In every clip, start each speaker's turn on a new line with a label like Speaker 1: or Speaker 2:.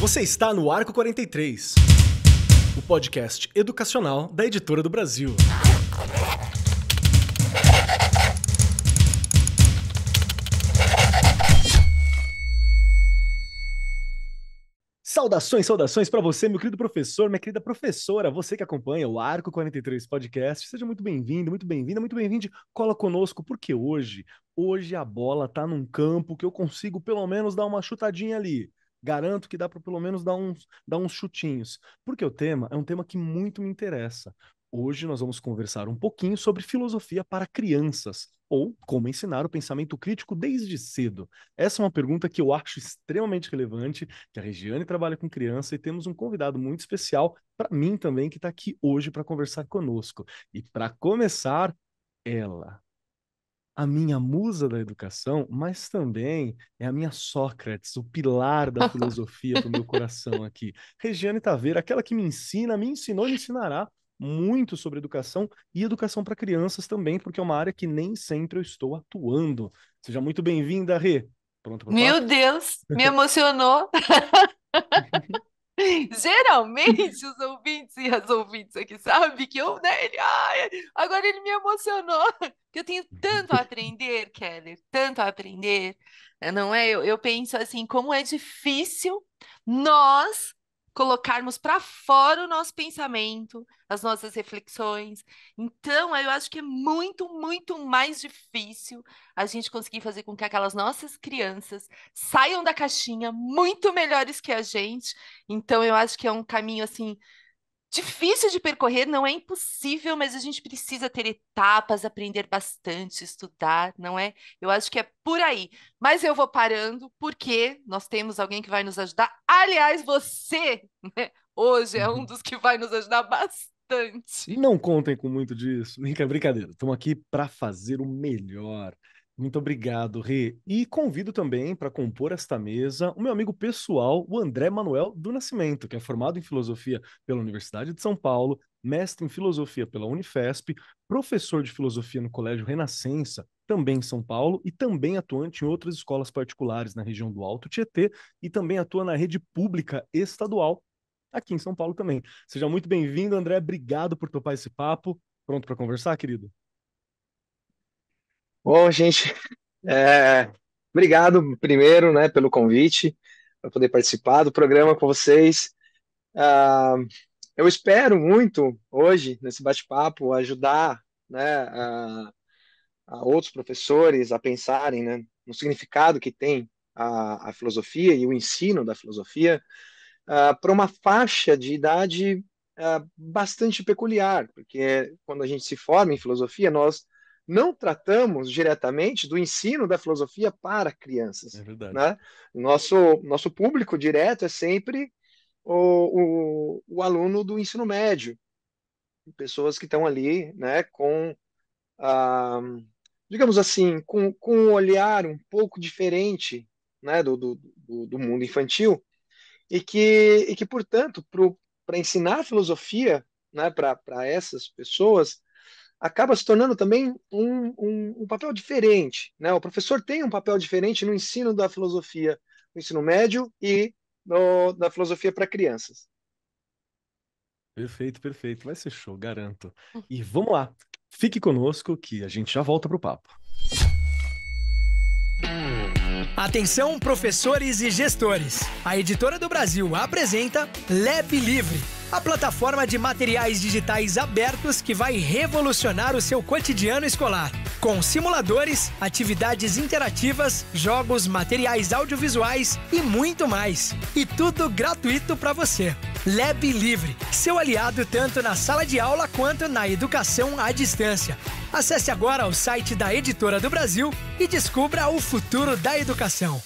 Speaker 1: Você está no Arco 43, o podcast educacional da Editora do Brasil. Saudações para você, meu querido professor, minha querida professora, você que acompanha o Arco 43 Podcast. Seja muito bem-vindo, muito bem-vinda, muito bem-vindo. Cola conosco, porque hoje a bola tá num campo que eu consigo pelo menos dar uma chutadinha ali. Garanto que dá para pelo menos dar uns chutinhos, porque o tema é um tema que muito me interessa. Hoje nós vamos conversar um pouquinho sobre filosofia para crianças, ou como ensinar o pensamento crítico desde cedo. Essa é uma pergunta que eu acho extremamente relevante, que a Regiane trabalha com criança e temos um convidado muito especial para mim também, que está aqui hoje para conversar conosco. E para começar, ela, a minha musa da educação, mas também é a minha Sócrates, o pilar da filosofia para o meu coração aqui. Regiane Taveira, aquela que me ensina, me ensinou e me ensinará muito sobre educação e educação para crianças também, porque é uma área que nem sempre eu estou atuando. Seja muito bem-vinda, Rê. Pronto para o
Speaker 2: Meu
Speaker 1: papo?
Speaker 2: Deus, me emocionou. Geralmente os ouvintes e as ouvintes aqui sabem que eu, né, agora ele me emocionou. Que eu tenho tanto a aprender, Keller, tanto a aprender, não é? Eu penso assim, como é difícil nós colocarmos para fora o nosso pensamento, as nossas reflexões. Então, eu acho que é muito, muito mais difícil a gente conseguir fazer com que aquelas nossas crianças saiam da caixinha muito melhores que a gente. Então, eu acho que é um caminho assim difícil de percorrer, não é impossível, mas a gente precisa ter etapas, aprender bastante, estudar, não é? Eu acho que é por aí. Mas eu vou parando porque nós temos alguém que vai nos ajudar. Aliás, você, né, hoje é um dos que vai nos ajudar bastante.
Speaker 1: Não contem com muito disso. Brincadeira. Estamos aqui para fazer o melhor. Muito obrigado, Rê. E convido também para compor esta mesa o meu amigo pessoal, o André Manuel do Nascimento, que é formado em filosofia pela Universidade de São Paulo, mestre em filosofia pela Unifesp, professor de filosofia no Colégio Renascença, também em São Paulo, e também atuante em outras escolas particulares na região do Alto Tietê, e também atua na rede pública estadual aqui em São Paulo também. Seja muito bem-vindo, André. Obrigado por topar esse papo. Pronto para conversar, querido?
Speaker 3: Bom, gente, é, obrigado primeiro, né, pelo convite para poder participar do programa com vocês. Ah, eu espero muito hoje nesse bate-papo ajudar, né, a outros professores a pensarem, né, no significado que tem a filosofia e o ensino da filosofia para uma faixa de idade bastante peculiar, porque quando a gente se forma em filosofia, nós não tratamos diretamente do ensino da filosofia para
Speaker 1: É
Speaker 3: crianças,
Speaker 1: verdade.
Speaker 3: né? Nosso público direto é sempre o aluno do ensino médio, pessoas que estão ali, né, com, ah, digamos assim, com um olhar um pouco diferente, né, do mundo infantil, e que portanto, para ensinar filosofia, né, para essas pessoas, acaba se tornando também um papel diferente. Né? O professor tem um papel diferente no ensino da filosofia, no ensino médio e da filosofia para crianças.
Speaker 1: Perfeito, perfeito. Vai ser show, garanto. E vamos lá. Fique conosco que a gente já volta pro papo.
Speaker 4: Atenção, professores e gestores! A Editora do Brasil apresenta Lab Livre, a plataforma de materiais digitais abertos que vai revolucionar o seu cotidiano escolar. Com simuladores, atividades interativas, jogos, materiais audiovisuais e muito mais. E tudo gratuito para você. Lab Livre, seu aliado tanto na sala de aula quanto na educação à distância. Acesse agora o site da Editora do Brasil e descubra o futuro da educação.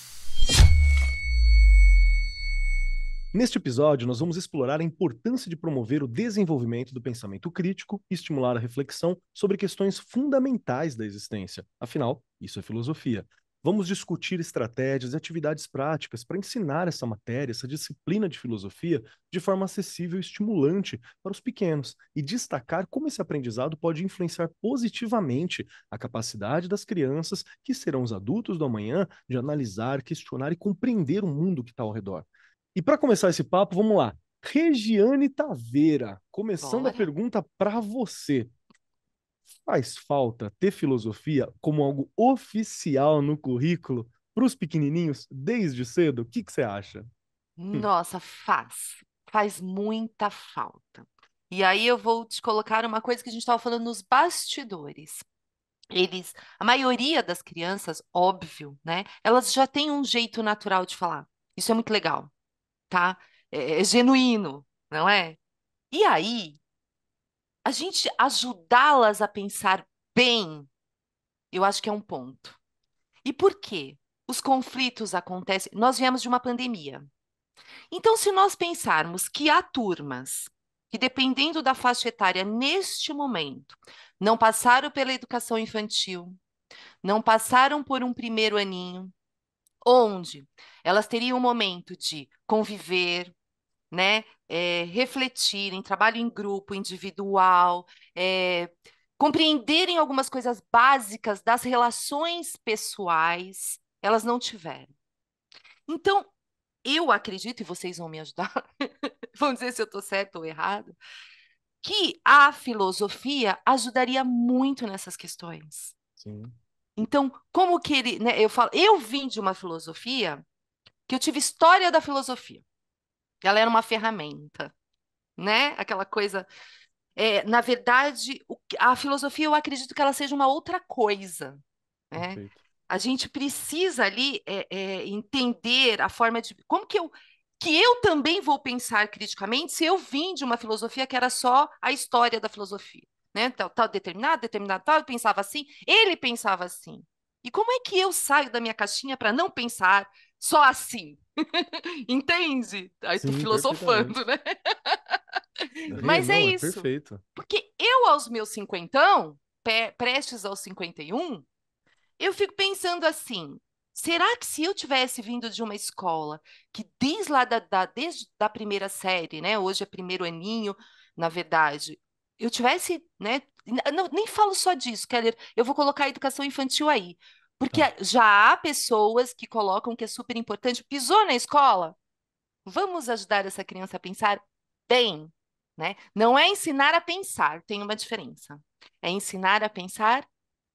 Speaker 1: Neste episódio, nós vamos explorar a importância de promover o desenvolvimento do pensamento crítico e estimular a reflexão sobre questões fundamentais da existência. Afinal, isso é filosofia. Vamos discutir estratégias e atividades práticas para ensinar essa matéria, essa disciplina de filosofia, de forma acessível e estimulante para os pequenos, e destacar como esse aprendizado pode influenciar positivamente a capacidade das crianças, que serão os adultos do amanhã, de analisar, questionar e compreender o mundo que está ao redor. E para começar esse papo, vamos lá. Regiane Taveira, começando a
Speaker 2: Bora.
Speaker 1: pergunta para você. Faz falta ter filosofia como algo oficial no currículo para os pequenininhos desde cedo? O que você acha?
Speaker 2: Nossa, faz muita falta. E aí eu vou te colocar uma coisa que a gente estava falando nos bastidores. A maioria das crianças, óbvio, né? Elas já têm um jeito natural de falar. Isso é muito legal, tá? É genuíno, não é? E aí, a gente ajudá-las a pensar bem, eu acho que é um ponto. E por quê? Os conflitos acontecem. Nós viemos de uma pandemia. Então, se nós pensarmos que há turmas que, dependendo da faixa etária neste momento, não passaram pela educação infantil, não passaram por um primeiro aninho, onde elas teriam um momento de conviver, né, refletirem, trabalho em grupo, individual, compreenderem algumas coisas básicas das relações pessoais, elas não tiveram. Então, eu acredito, e vocês vão me ajudar, vão dizer se eu estou certo ou errado, que a filosofia ajudaria muito nessas questões.
Speaker 1: Sim.
Speaker 2: Então, como que ele, né, eu vim de uma filosofia que eu tive história da filosofia. Ela era uma ferramenta, né? Aquela coisa. Na verdade, a filosofia eu acredito que ela seja uma outra coisa, né?
Speaker 1: Perfeito.
Speaker 2: A gente precisa ali entender a forma de como que eu também vou pensar criticamente se eu vim de uma filosofia que era só a história da filosofia, né? Tal determinado tal, eu pensava assim, ele pensava assim. E como é que eu saio da minha caixinha para não pensar só assim? Entende? Aí tô
Speaker 1: Sim,
Speaker 2: filosofando,
Speaker 1: perfeitamente.
Speaker 2: né? Mas é
Speaker 1: Não, é
Speaker 2: isso.
Speaker 1: perfeito.
Speaker 2: Porque eu, aos meus cinquentão, prestes aos 51, eu fico pensando assim: será que se eu tivesse vindo de uma escola que desde lá desde a primeira série, né? Hoje é primeiro aninho, na verdade, eu tivesse, né? Nem falo só disso, Keller, eu vou colocar a educação infantil aí. Porque
Speaker 1: Tá.
Speaker 2: já há pessoas que colocam que é super importante. Pisou na escola? Vamos ajudar essa criança a pensar bem, né? Não é ensinar a pensar, tem uma diferença. É ensinar a pensar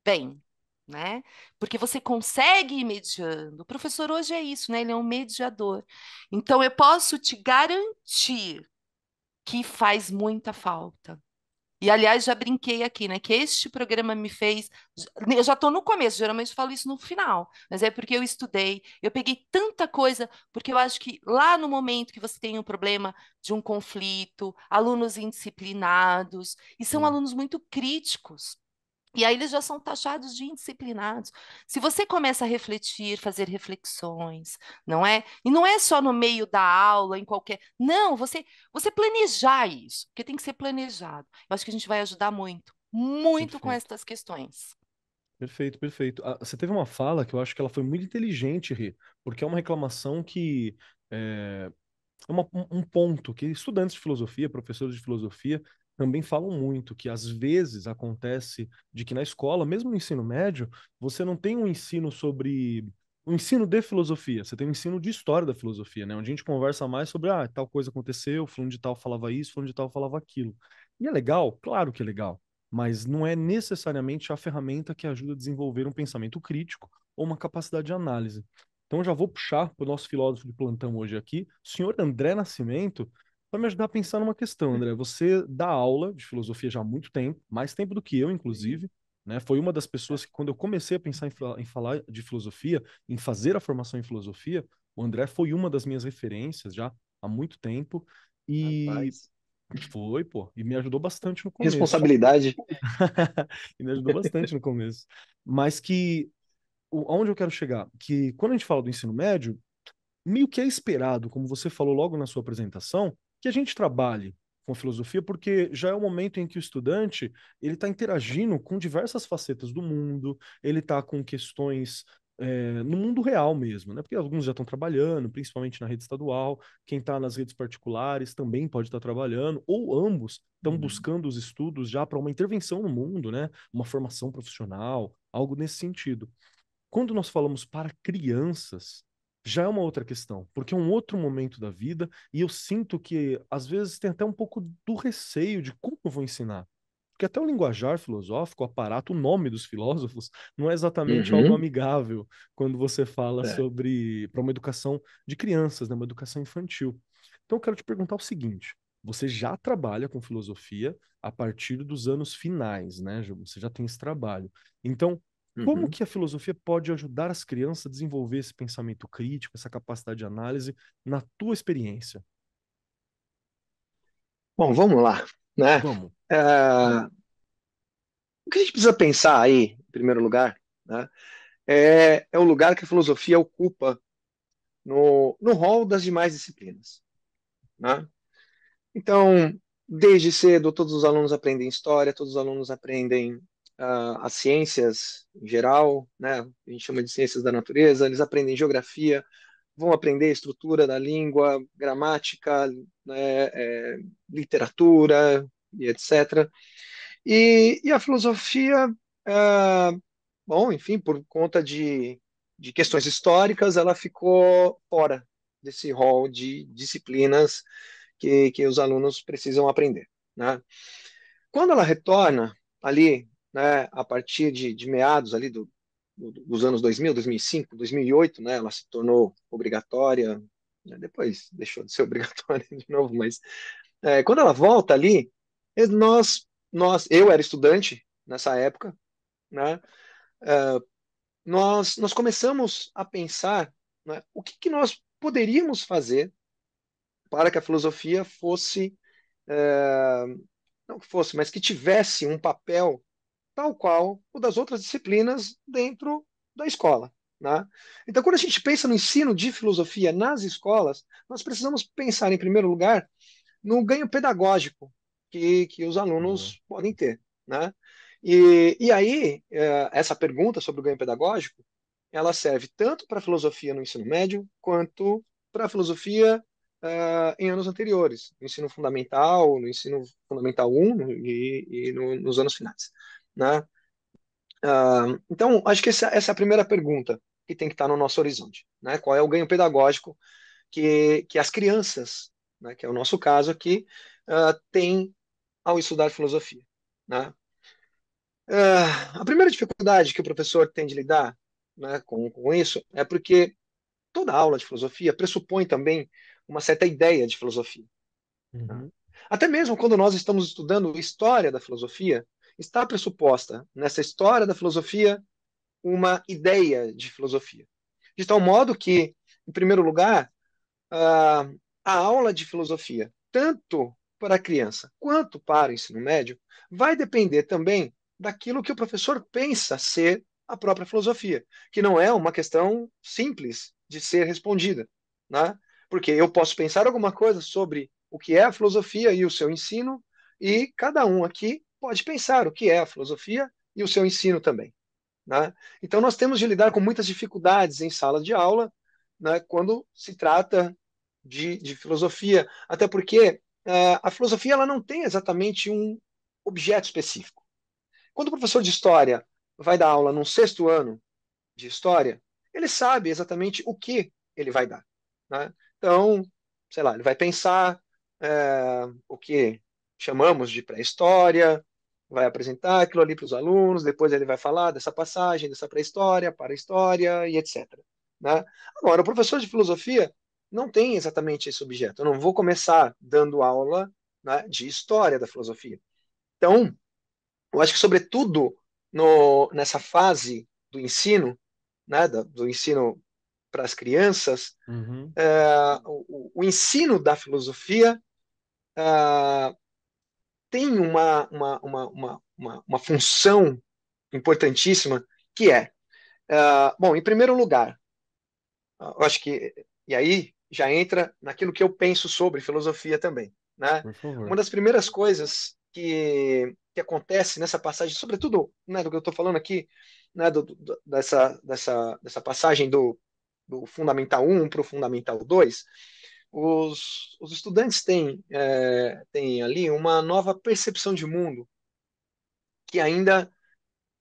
Speaker 2: bem, né? Porque você consegue ir mediando. O professor hoje é isso, né? Ele é um mediador. Então eu posso te garantir que faz muita falta. E, aliás, já brinquei aqui, né? Que este programa me fez. Eu já estou no começo, geralmente falo isso no final, mas é porque eu estudei, eu peguei tanta coisa, porque eu acho que lá no momento que você tem um problema de um conflito, alunos indisciplinados, e são
Speaker 1: Sim.
Speaker 2: alunos muito críticos. E aí eles já são taxados de indisciplinados. Se você começa a refletir, fazer reflexões, não é? E não é só no meio da aula, em qualquer. Não, você planejar isso, porque tem que ser planejado. Eu acho que a gente vai ajudar muito, muito com
Speaker 1: Perfeito.
Speaker 2: estas questões.
Speaker 1: Perfeito, perfeito. Você teve uma fala que eu acho que ela foi muito inteligente, Rê, porque é uma reclamação que é um ponto que estudantes de filosofia, professores de filosofia, também falam muito, que às vezes acontece de que na escola, mesmo no ensino médio, você não tem um ensino sobre um ensino de filosofia, você tem um ensino de história da filosofia, né? Onde a gente conversa mais sobre, tal coisa aconteceu, fulano de tal falava isso, fulano de tal falava aquilo. E é legal, claro que é legal, mas não é necessariamente a ferramenta que ajuda a desenvolver um pensamento crítico ou uma capacidade de análise. Então, eu já vou puxar para o nosso filósofo de plantão hoje aqui, o senhor André Nascimento, para me ajudar a pensar numa questão, André. Você dá aula de filosofia já há muito tempo, mais tempo do que eu, inclusive, né? Foi uma das pessoas que, quando eu comecei a pensar em falar de filosofia, em fazer a formação em filosofia, o André foi uma das minhas referências já há muito tempo. E
Speaker 3: Rapaz.
Speaker 1: foi, pô, e me ajudou bastante no começo.
Speaker 3: Responsabilidade.
Speaker 1: E me ajudou bastante no começo. Mas que aonde eu quero chegar? Que quando a gente fala do ensino médio, meio que é esperado, como você falou logo na sua apresentação, que a gente trabalhe com filosofia, porque já é o momento em que o estudante ele está interagindo com diversas facetas do mundo, ele está com questões no mundo real mesmo, né? Porque alguns já estão trabalhando, principalmente na rede estadual, quem está nas redes particulares também pode estar trabalhando, ou ambos estão
Speaker 3: Uhum.
Speaker 1: buscando os estudos já para uma intervenção no mundo, né? Uma formação profissional, algo nesse sentido. Quando nós falamos para crianças, já é uma outra questão, porque é um outro momento da vida e eu sinto que às vezes tem até um pouco do receio de como eu vou ensinar. Porque até o linguajar filosófico, o aparato, o nome dos filósofos, não é exatamente algo
Speaker 3: Uhum.
Speaker 1: amigável quando você fala
Speaker 3: É.
Speaker 1: sobre para uma educação de crianças, né, uma educação infantil. Então eu quero te perguntar o seguinte: você já trabalha com filosofia a partir dos anos finais, né? Você já tem esse trabalho. Então, como
Speaker 3: Uhum.
Speaker 1: que a filosofia pode ajudar as crianças a desenvolver esse pensamento crítico, essa capacidade de análise, na tua experiência?
Speaker 3: Bom, vamos lá, né?
Speaker 1: Vamos.
Speaker 3: É, o que a gente precisa pensar aí, em primeiro lugar, né, é o lugar que a filosofia ocupa no rol das demais disciplinas, né? Então, desde cedo, todos os alunos aprendem história, todos os alunos aprendem as ciências em geral, né? A gente chama de ciências da natureza, eles aprendem geografia, vão aprender a estrutura da língua, gramática, né, literatura e etc. E a filosofia, ah, bom, enfim, por conta de questões históricas, ela ficou fora desse rol de disciplinas que os alunos precisam aprender, né? Quando ela retorna ali, né, a partir de meados ali dos anos 2000, 2005, 2008, né, ela se tornou obrigatória, né, depois deixou de ser obrigatória de novo, mas quando ela volta ali, eu era estudante nessa época, né, nós começamos a pensar, né, o que nós poderíamos fazer para que a filosofia fosse, é, não que fosse, mas que tivesse um papel tal qual o das outras disciplinas dentro da escola, né? Então, quando a gente pensa no ensino de filosofia nas escolas, nós precisamos pensar, em primeiro lugar, no ganho pedagógico que os
Speaker 1: Boa.
Speaker 3: alunos podem ter, né? E aí, essa pergunta sobre o ganho pedagógico, ela serve tanto para a filosofia no ensino médio, quanto para a filosofia em anos anteriores, no ensino fundamental 1 nos anos finais, né? Então, acho que essa é a primeira pergunta que tem que estar no nosso horizonte, né? Qual é o ganho pedagógico que as crianças, né, que é o nosso caso aqui, têm ao estudar filosofia, né? A primeira dificuldade que o professor tem de lidar, né, com isso é porque toda aula de filosofia pressupõe também uma certa ideia de filosofia, né?
Speaker 1: Uhum.
Speaker 3: Até mesmo quando nós estamos estudando história da filosofia, está pressuposta nessa história da filosofia uma ideia de filosofia. De tal modo que, em primeiro lugar, a, a aula de filosofia, tanto para a criança quanto para o ensino médio, vai depender também daquilo que o professor pensa ser a própria filosofia, que não é uma questão simples de ser respondida, né? Porque eu posso pensar alguma coisa sobre o que é a filosofia e o seu ensino, e cada um aqui pode pensar o que é a filosofia e o seu ensino também, né? Então, nós temos de lidar com muitas dificuldades em sala de aula, né, quando se trata de filosofia, até porque a filosofia ela não tem exatamente um objeto específico. Quando o professor de história vai dar aula num sexto ano de história, ele sabe exatamente o que ele vai dar, né? Então, sei lá, ele vai pensar o que chamamos de pré-história, vai apresentar aquilo ali para os alunos, depois ele vai falar dessa passagem, dessa pré-história, para a história e etc, né? Agora, o professor de filosofia não tem exatamente esse objeto. Eu não vou começar dando aula, né, de história da filosofia. Então, eu acho que, sobretudo, nessa fase do ensino, né, do ensino para as crianças,
Speaker 1: Uhum.
Speaker 3: o ensino da filosofia é, tem uma função importantíssima que bom, em primeiro lugar, eu acho que, e aí já entra naquilo que eu penso sobre filosofia também, né?
Speaker 1: Por
Speaker 3: Uma
Speaker 1: favor.
Speaker 3: das primeiras coisas que acontece nessa passagem, sobretudo, né, do que eu estou falando aqui, né, dessa passagem do Fundamental 1 para o Fundamental 2, os estudantes têm ali uma nova percepção de mundo que ainda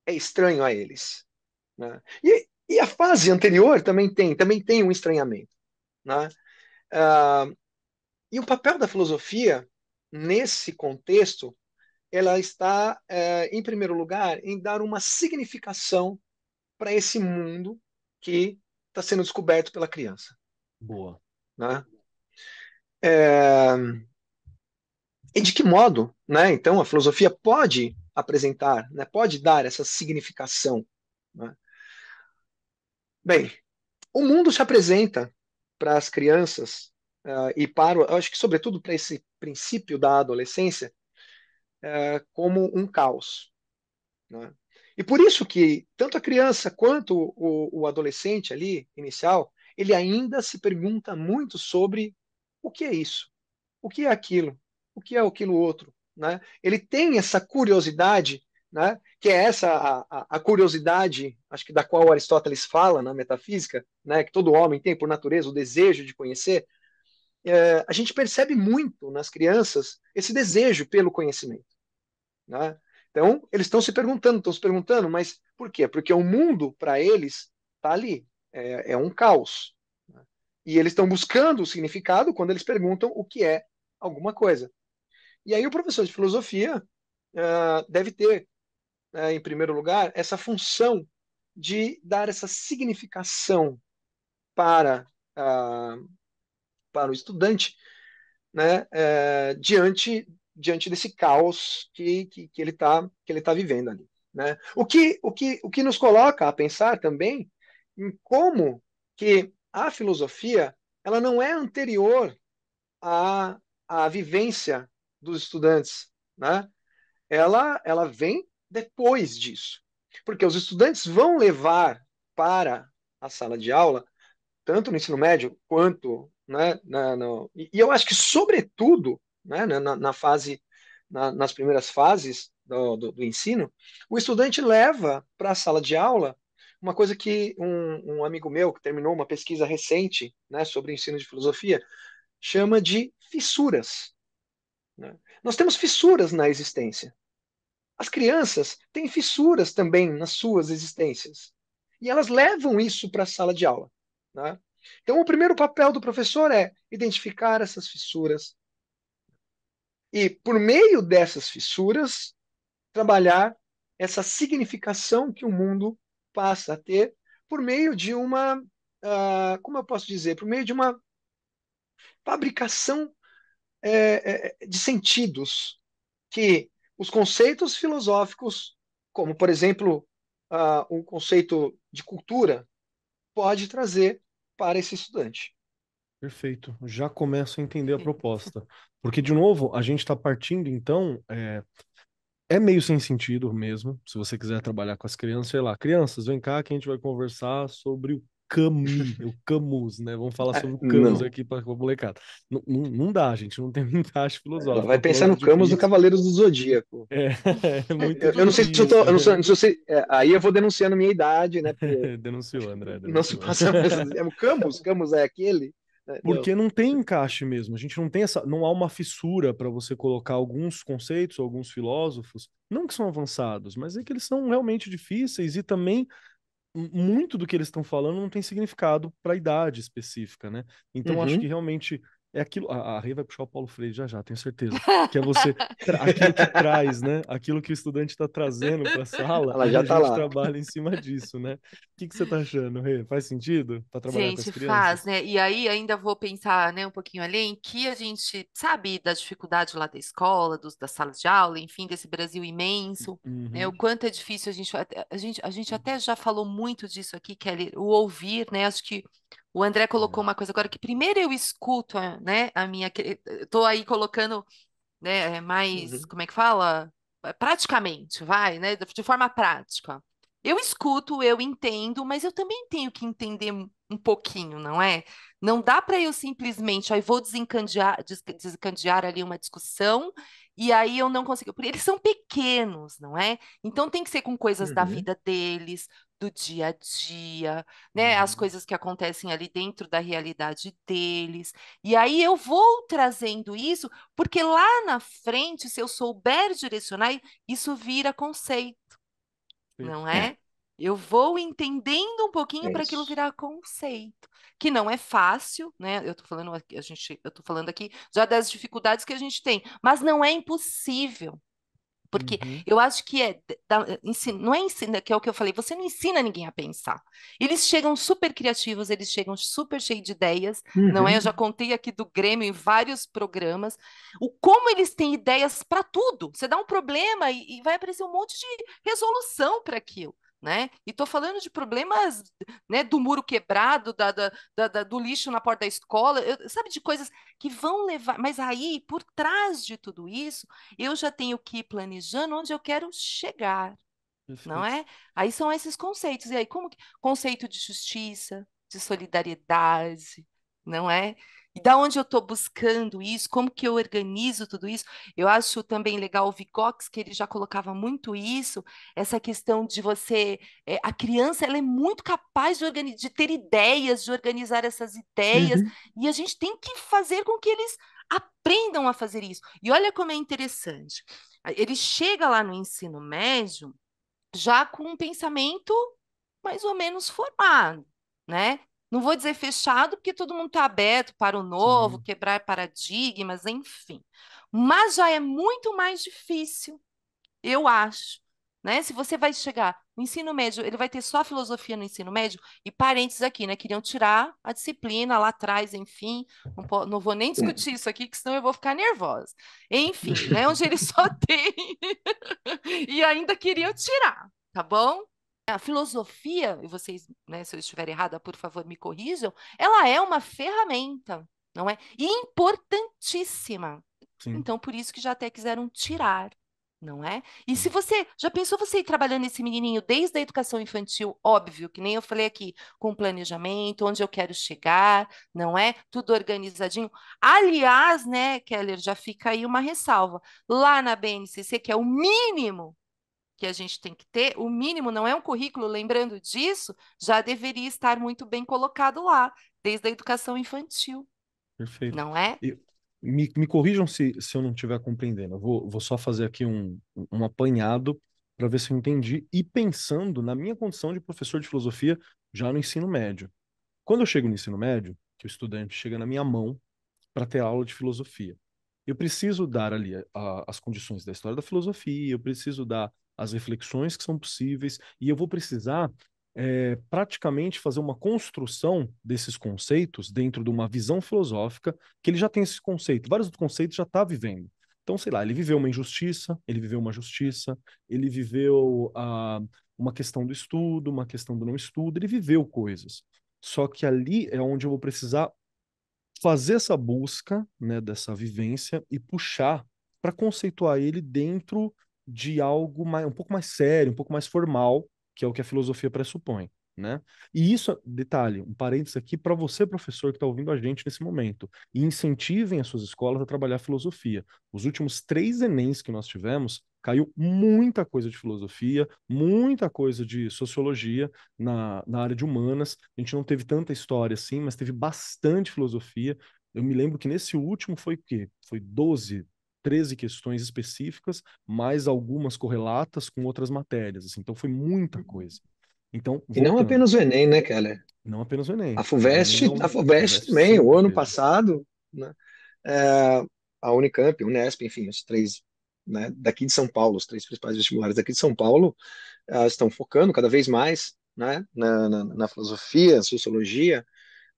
Speaker 3: é estranho a eles, né? E a fase anterior também tem um estranhamento, né? Ah, e o papel da filosofia nesse contexto, ela está, em primeiro lugar, em dar uma significação para esse mundo que está sendo descoberto pela criança,
Speaker 1: Boa.
Speaker 3: né? É, e de que modo, né? Então, a filosofia pode apresentar, né? Pode dar essa significação, né? Bem, o mundo se apresenta para as crianças eu acho que sobretudo para esse princípio da adolescência, como um caos, né? E por isso que tanto a criança quanto o adolescente ali, inicial, ele ainda se pergunta muito sobre o que é isso, o que é aquilo, o que é aquilo outro, né? Ele tem essa curiosidade, né? Que é essa a curiosidade, acho que da qual Aristóteles fala na metafísica, né? Que todo homem tem por natureza o desejo de conhecer. A gente percebe muito nas crianças esse desejo pelo conhecimento, né? Então, eles estão se perguntando, mas por quê? Porque o mundo, para eles, está ali, é um caos, né? E eles estão buscando o significado quando eles perguntam o que é alguma coisa. E aí o professor de filosofia deve ter, em primeiro lugar, essa função de dar essa significação para, uh, para o estudante, né, diante desse caos que ele tá vivendo ali, né? O que nos coloca a pensar também em como que a filosofia ela não é anterior à vivência dos estudantes, né? Ela vem depois disso, porque os estudantes vão levar para a sala de aula tanto no ensino médio quanto, né, e eu acho que, sobretudo, né, nas primeiras fases do ensino, o estudante leva para a sala de aula uma coisa que um amigo meu, que terminou uma pesquisa recente, né, sobre ensino de filosofia, chama de fissuras, né? Nós temos fissuras na existência. As crianças têm fissuras também nas suas existências. E elas levam isso para a sala de aula, né? Então, o primeiro papel do professor é identificar essas fissuras e, por meio dessas fissuras, trabalhar essa significação que o mundo passa a ter por meio de como eu posso dizer, por meio de uma fabricação de sentidos que os conceitos filosóficos, como, por exemplo, um conceito de cultura, pode trazer para esse estudante.
Speaker 1: Perfeito. Já começo a entender a proposta. Porque, de novo, a gente está partindo, então, é meio sem sentido mesmo, se você quiser trabalhar com as crianças, sei lá, crianças, vem cá que a gente vai conversar sobre o Camus, né? Vamos falar sobre o Camus
Speaker 3: Não.
Speaker 1: aqui para a molecada. Não dá, gente, não tem um encaixe
Speaker 3: Ela
Speaker 1: filosófico,
Speaker 3: vai
Speaker 1: é
Speaker 3: pensar no
Speaker 1: muito
Speaker 3: Camus do
Speaker 1: difícil.
Speaker 3: Cavaleiro do Zodíaco.
Speaker 1: É, é muito
Speaker 3: Eu não sei se eu tô,
Speaker 1: difícil.
Speaker 3: eu não sei, aí eu vou denunciando minha idade, né? Porque
Speaker 1: Denunciou, André,
Speaker 3: não se
Speaker 1: denunciou.
Speaker 3: passa mais. É o Camus é aquele. Não.
Speaker 1: Porque não tem encaixe mesmo. A gente não tem não há uma fissura para você colocar alguns conceitos, alguns filósofos, não que são avançados, mas é que eles são realmente difíceis e também muito do que eles estão falando não tem significado para a idade específica, né? Então acho que
Speaker 3: Uhum.
Speaker 1: realmente é aquilo. A Rê vai puxar o Paulo Freire já já, tenho certeza. Que é você aquilo que traz, né? Aquilo que o estudante está trazendo para a sala,
Speaker 3: Ela
Speaker 1: a
Speaker 3: já tá
Speaker 1: gente
Speaker 3: lá.
Speaker 1: trabalha em cima disso, né? O que você tá achando, Rê? Faz sentido para trabalhar com as
Speaker 2: Gente, faz,
Speaker 1: crianças?
Speaker 2: né? E aí ainda vou pensar, né, um pouquinho além, que a gente sabe da dificuldade lá da escola, das salas de aula, enfim, desse Brasil imenso, né? O
Speaker 1: Uhum.
Speaker 2: quanto é difícil a gente até já falou muito disso aqui, Kelly, o ouvir, né? Acho que o André colocou uma coisa agora que primeiro eu escuto, né, eu tô aí colocando, né, mais,
Speaker 3: Uhum.
Speaker 2: como é que fala? Praticamente, vai, né? De forma prática. Eu escuto, eu entendo, mas eu também tenho que entender um pouquinho, não é? Não dá para eu simplesmente, aí vou desencadear ali uma discussão E aí eu não consigo, porque eles são pequenos, não é? Então tem que ser com coisas da
Speaker 3: Uhum.
Speaker 2: vida deles, do dia a dia, né? As coisas que acontecem ali dentro da realidade deles. E aí eu vou trazendo isso, porque lá na frente, se eu souber direcionar, isso vira conceito,
Speaker 1: Perfeito.
Speaker 2: não
Speaker 3: É,
Speaker 2: é? Eu vou entendendo um pouquinho
Speaker 3: é
Speaker 2: para aquilo
Speaker 3: isso.
Speaker 2: virar conceito, que não é fácil, né? Eu tô falando aqui, eu tô falando aqui já das dificuldades que a gente tem, mas não é impossível. Porque
Speaker 1: Uhum.
Speaker 2: eu acho que não é ensina, que é o que eu falei, você não ensina ninguém a pensar. Eles chegam super criativos, eles chegam super cheios de ideias, não é? Eu já
Speaker 3: Uhum.
Speaker 2: contei aqui do Grêmio em vários programas, o como eles têm ideias para tudo. Você dá um problema e vai aparecer um monte de resolução para aquilo. Né? E estou falando de problemas, né, do muro quebrado, do lixo na porta da escola, sabe, de coisas que vão levar. Mas aí, por trás de tudo isso, eu já tenho que ir planejando onde eu quero chegar, não
Speaker 1: Perfeito.
Speaker 2: é? Aí são esses conceitos. E aí, conceito de justiça, de solidariedade, não é? E da onde eu estou buscando isso, como que eu organizo tudo isso? Eu acho também legal o Vicox, que ele já colocava muito isso, essa questão de a criança, ela é muito capaz de ter ideias, de organizar essas ideias,
Speaker 3: Uhum.
Speaker 2: e a gente tem que fazer com que eles aprendam a fazer isso. E olha como é interessante. Ele chega lá no ensino médio já com um pensamento mais ou menos formado, né? Não vou dizer fechado, porque todo mundo está aberto para o novo,
Speaker 1: Sim.
Speaker 2: quebrar paradigmas, enfim. Mas já é muito mais difícil, eu acho, né? Se você vai chegar no ensino médio, ele vai ter só filosofia no ensino médio, e parênteses aqui, né? Queriam tirar a disciplina lá atrás, enfim. Não vou nem discutir isso aqui, que senão eu vou ficar nervosa. Enfim, né? Onde ele só tem. E ainda queriam tirar, tá bom? A filosofia, e vocês, né, se eu estiver errada, por favor, me corrijam, ela é uma ferramenta, não é? E importantíssima.
Speaker 1: Sim.
Speaker 2: Então, por isso que já até quiseram tirar, não é? E se você, já pensou você ir trabalhando esse menininho desde a educação infantil, óbvio, que nem eu falei aqui, com planejamento, onde eu quero chegar, não é? Tudo organizadinho. Aliás, né, Keller, já fica aí uma ressalva. Lá na BNCC, que é o mínimo que a gente tem que ter, o mínimo não é um currículo, lembrando disso, já deveria estar muito bem colocado lá, desde a educação infantil,
Speaker 1: Perfeito.
Speaker 2: não é?
Speaker 1: E me corrijam se eu não estiver compreendendo. Eu vou só fazer aqui um apanhado para ver se eu entendi. E pensando na minha condição de professor de filosofia já no ensino médio. Quando eu chego no ensino médio, que o estudante chega na minha mão para ter aula de filosofia, eu preciso dar ali as condições da história da filosofia, eu preciso dar as reflexões que são possíveis, e eu vou precisar praticamente fazer uma construção desses conceitos dentro de uma visão filosófica, que ele já tem esse conceito, vários dos conceitos já está vivendo. Então, sei lá, ele viveu uma injustiça, ele viveu uma justiça, ele viveu uma questão do estudo, uma questão do não estudo, ele viveu coisas. Só que ali é onde eu vou precisar fazer essa busca, né, dessa vivência e puxar para conceituar ele dentro de algo um pouco mais sério, um pouco mais formal, que é o que a filosofia pressupõe, né? E isso, detalhe, um parênteses aqui para você, professor, que está ouvindo a gente nesse momento, e incentivem as suas escolas a trabalhar filosofia. Os últimos 3 Enems que nós tivemos, caiu muita coisa de filosofia, muita coisa de sociologia na área de humanas. A gente não teve tanta história assim, mas teve bastante filosofia. Eu me lembro que nesse último foi o quê? Foi 12, 13 questões específicas, mais algumas correlatas com outras matérias, assim. Então foi muita coisa. Então,
Speaker 3: E não
Speaker 1: voltando,
Speaker 3: apenas o Enem, né, Keller?
Speaker 1: não apenas o Enem.
Speaker 3: A
Speaker 1: O Enem é
Speaker 3: FUVEST, a
Speaker 1: uma, o
Speaker 3: FUVEST
Speaker 1: FUVEST
Speaker 3: também, o
Speaker 1: sempre
Speaker 3: ano
Speaker 1: teve.
Speaker 3: passado, né, é, a Unicamp, o Unesp, enfim, os três, né, daqui de São Paulo, os três principais vestibulares daqui de São Paulo, estão focando cada vez mais, né, na filosofia, sociologia,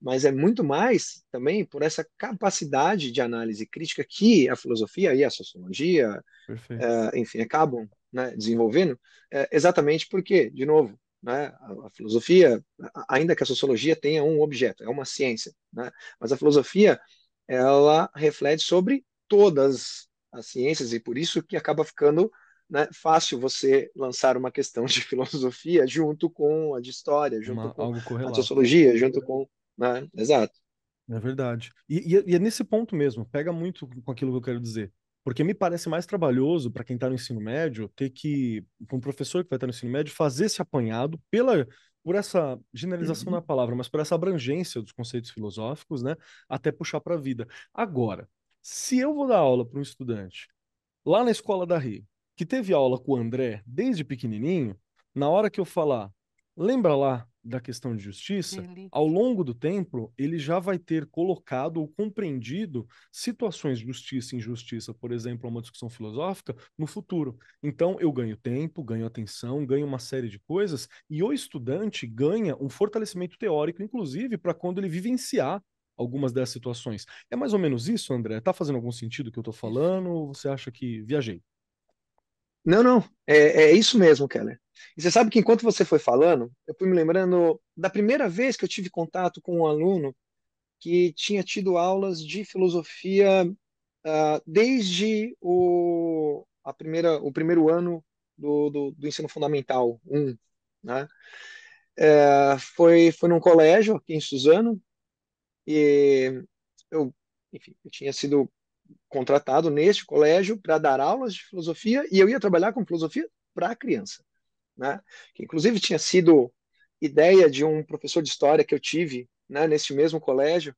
Speaker 3: mas é muito mais também por essa capacidade de análise crítica que a filosofia e a sociologia,
Speaker 1: Perfeito.
Speaker 3: enfim, acabam, né, desenvolvendo, exatamente porque, de novo, né, a filosofia, ainda que a sociologia tenha um objeto, é uma ciência, né, mas a filosofia, ela reflete sobre todas as ciências e por isso que acaba ficando, né, fácil você lançar uma questão de filosofia junto com a de história, junto com
Speaker 1: Algo
Speaker 3: a de
Speaker 1: correlato.
Speaker 3: sociologia, junto com, né, exato.
Speaker 1: É verdade. E é nesse ponto mesmo, pega muito com aquilo que eu quero dizer. Porque me parece mais trabalhoso para quem está no ensino médio ter que, para um professor que vai estar no ensino médio, fazer esse apanhado por essa generalização
Speaker 3: Uhum.
Speaker 1: na palavra, mas por essa abrangência dos conceitos filosóficos, né, até puxar para a vida. Agora, se eu vou dar aula para um estudante lá na escola da Ri, que teve aula com o André desde pequenininho, na hora que eu falar, lembra lá da questão de justiça,
Speaker 2: Delícia.
Speaker 1: ao longo do tempo, ele já vai ter colocado ou compreendido situações de justiça e injustiça, por exemplo, uma discussão filosófica, no futuro. Então, eu ganho tempo, ganho atenção, ganho uma série de coisas, e o estudante ganha um fortalecimento teórico, inclusive, para quando ele vivenciar algumas dessas situações. É mais ou menos isso, André? Tá fazendo algum sentido o que eu tô falando?
Speaker 2: Perfeito.
Speaker 1: Ou você acha que viajei?
Speaker 3: Não, não, é isso mesmo, Keller. E você sabe que enquanto você foi falando, eu fui me lembrando da primeira vez que eu tive contato com um aluno que tinha tido aulas de filosofia desde o primeiro ano do ensino fundamental, né? Foi num colégio aqui em Suzano, e eu, enfim, eu tinha sido contratado neste colégio para dar aulas de filosofia e eu ia trabalhar com filosofia para criança, né? Que inclusive tinha sido ideia de um professor de história que eu tive, né, nesse mesmo colégio,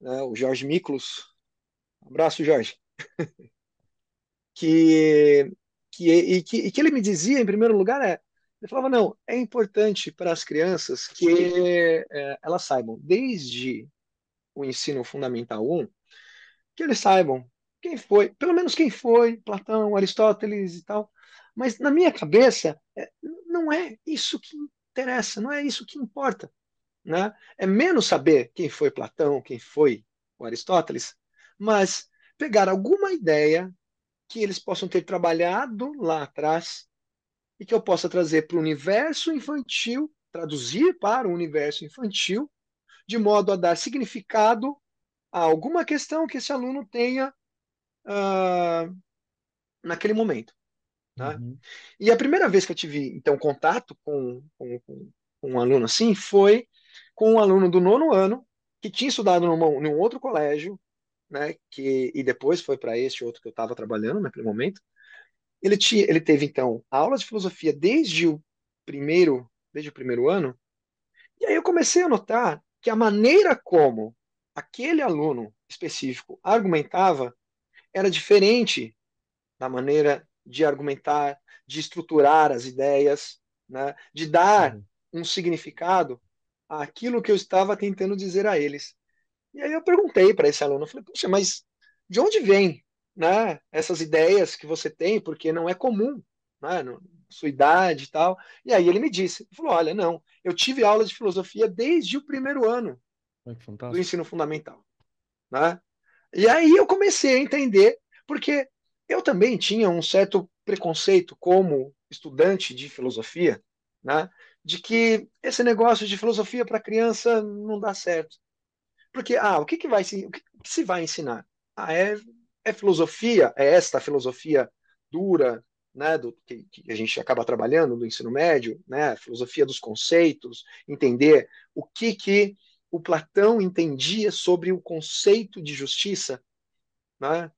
Speaker 3: né, o Jorge Miklos. Um abraço, Jorge. Que, que ele me dizia, em primeiro lugar, ele falava, não, é importante para as crianças que elas saibam, desde o ensino fundamental 1, que eles saibam quem foi, pelo menos quem foi Platão, Aristóteles e tal. Mas na minha cabeça, não é isso que interessa, não é isso que importa, né? É menos saber quem foi Platão, quem foi o Aristóteles, mas pegar alguma ideia que eles possam ter trabalhado lá atrás e que eu possa trazer para o universo infantil, traduzir para o universo infantil, de modo a dar significado a alguma questão que esse aluno tenha uh, naquele momento. Tá?
Speaker 1: Uhum.
Speaker 3: E a primeira vez que eu tive, então, contato com um aluno assim foi com um aluno do nono ano, que tinha estudado num outro colégio, né, e depois foi para este outro que eu estava trabalhando naquele momento. Ele teve, então, aulas de filosofia desde o primeiro ano, e aí eu comecei a notar que a maneira como aquele aluno específico argumentava era diferente da maneira de argumentar, de estruturar as ideias, né, de dar
Speaker 1: Uhum.
Speaker 3: um significado àquilo que eu estava tentando dizer a eles. E aí eu perguntei para esse aluno, eu falei, poxa, mas de onde vem, né, essas ideias que você tem? Porque não é comum, né, sua idade e tal. E aí ele me disse, ele falou, olha, não, eu tive aula de filosofia desde o primeiro ano
Speaker 1: Olha que
Speaker 3: do
Speaker 1: fantástico.
Speaker 3: ensino fundamental, né? E aí eu comecei a entender, porque eu também tinha um certo preconceito como estudante de filosofia, né, de que esse negócio de filosofia para criança não dá certo. Porque, o que se vai ensinar? É filosofia, é esta filosofia dura, né, que a gente acaba trabalhando no ensino médio, né, a filosofia dos conceitos, entender o que o Platão entendia sobre o conceito de justiça, né?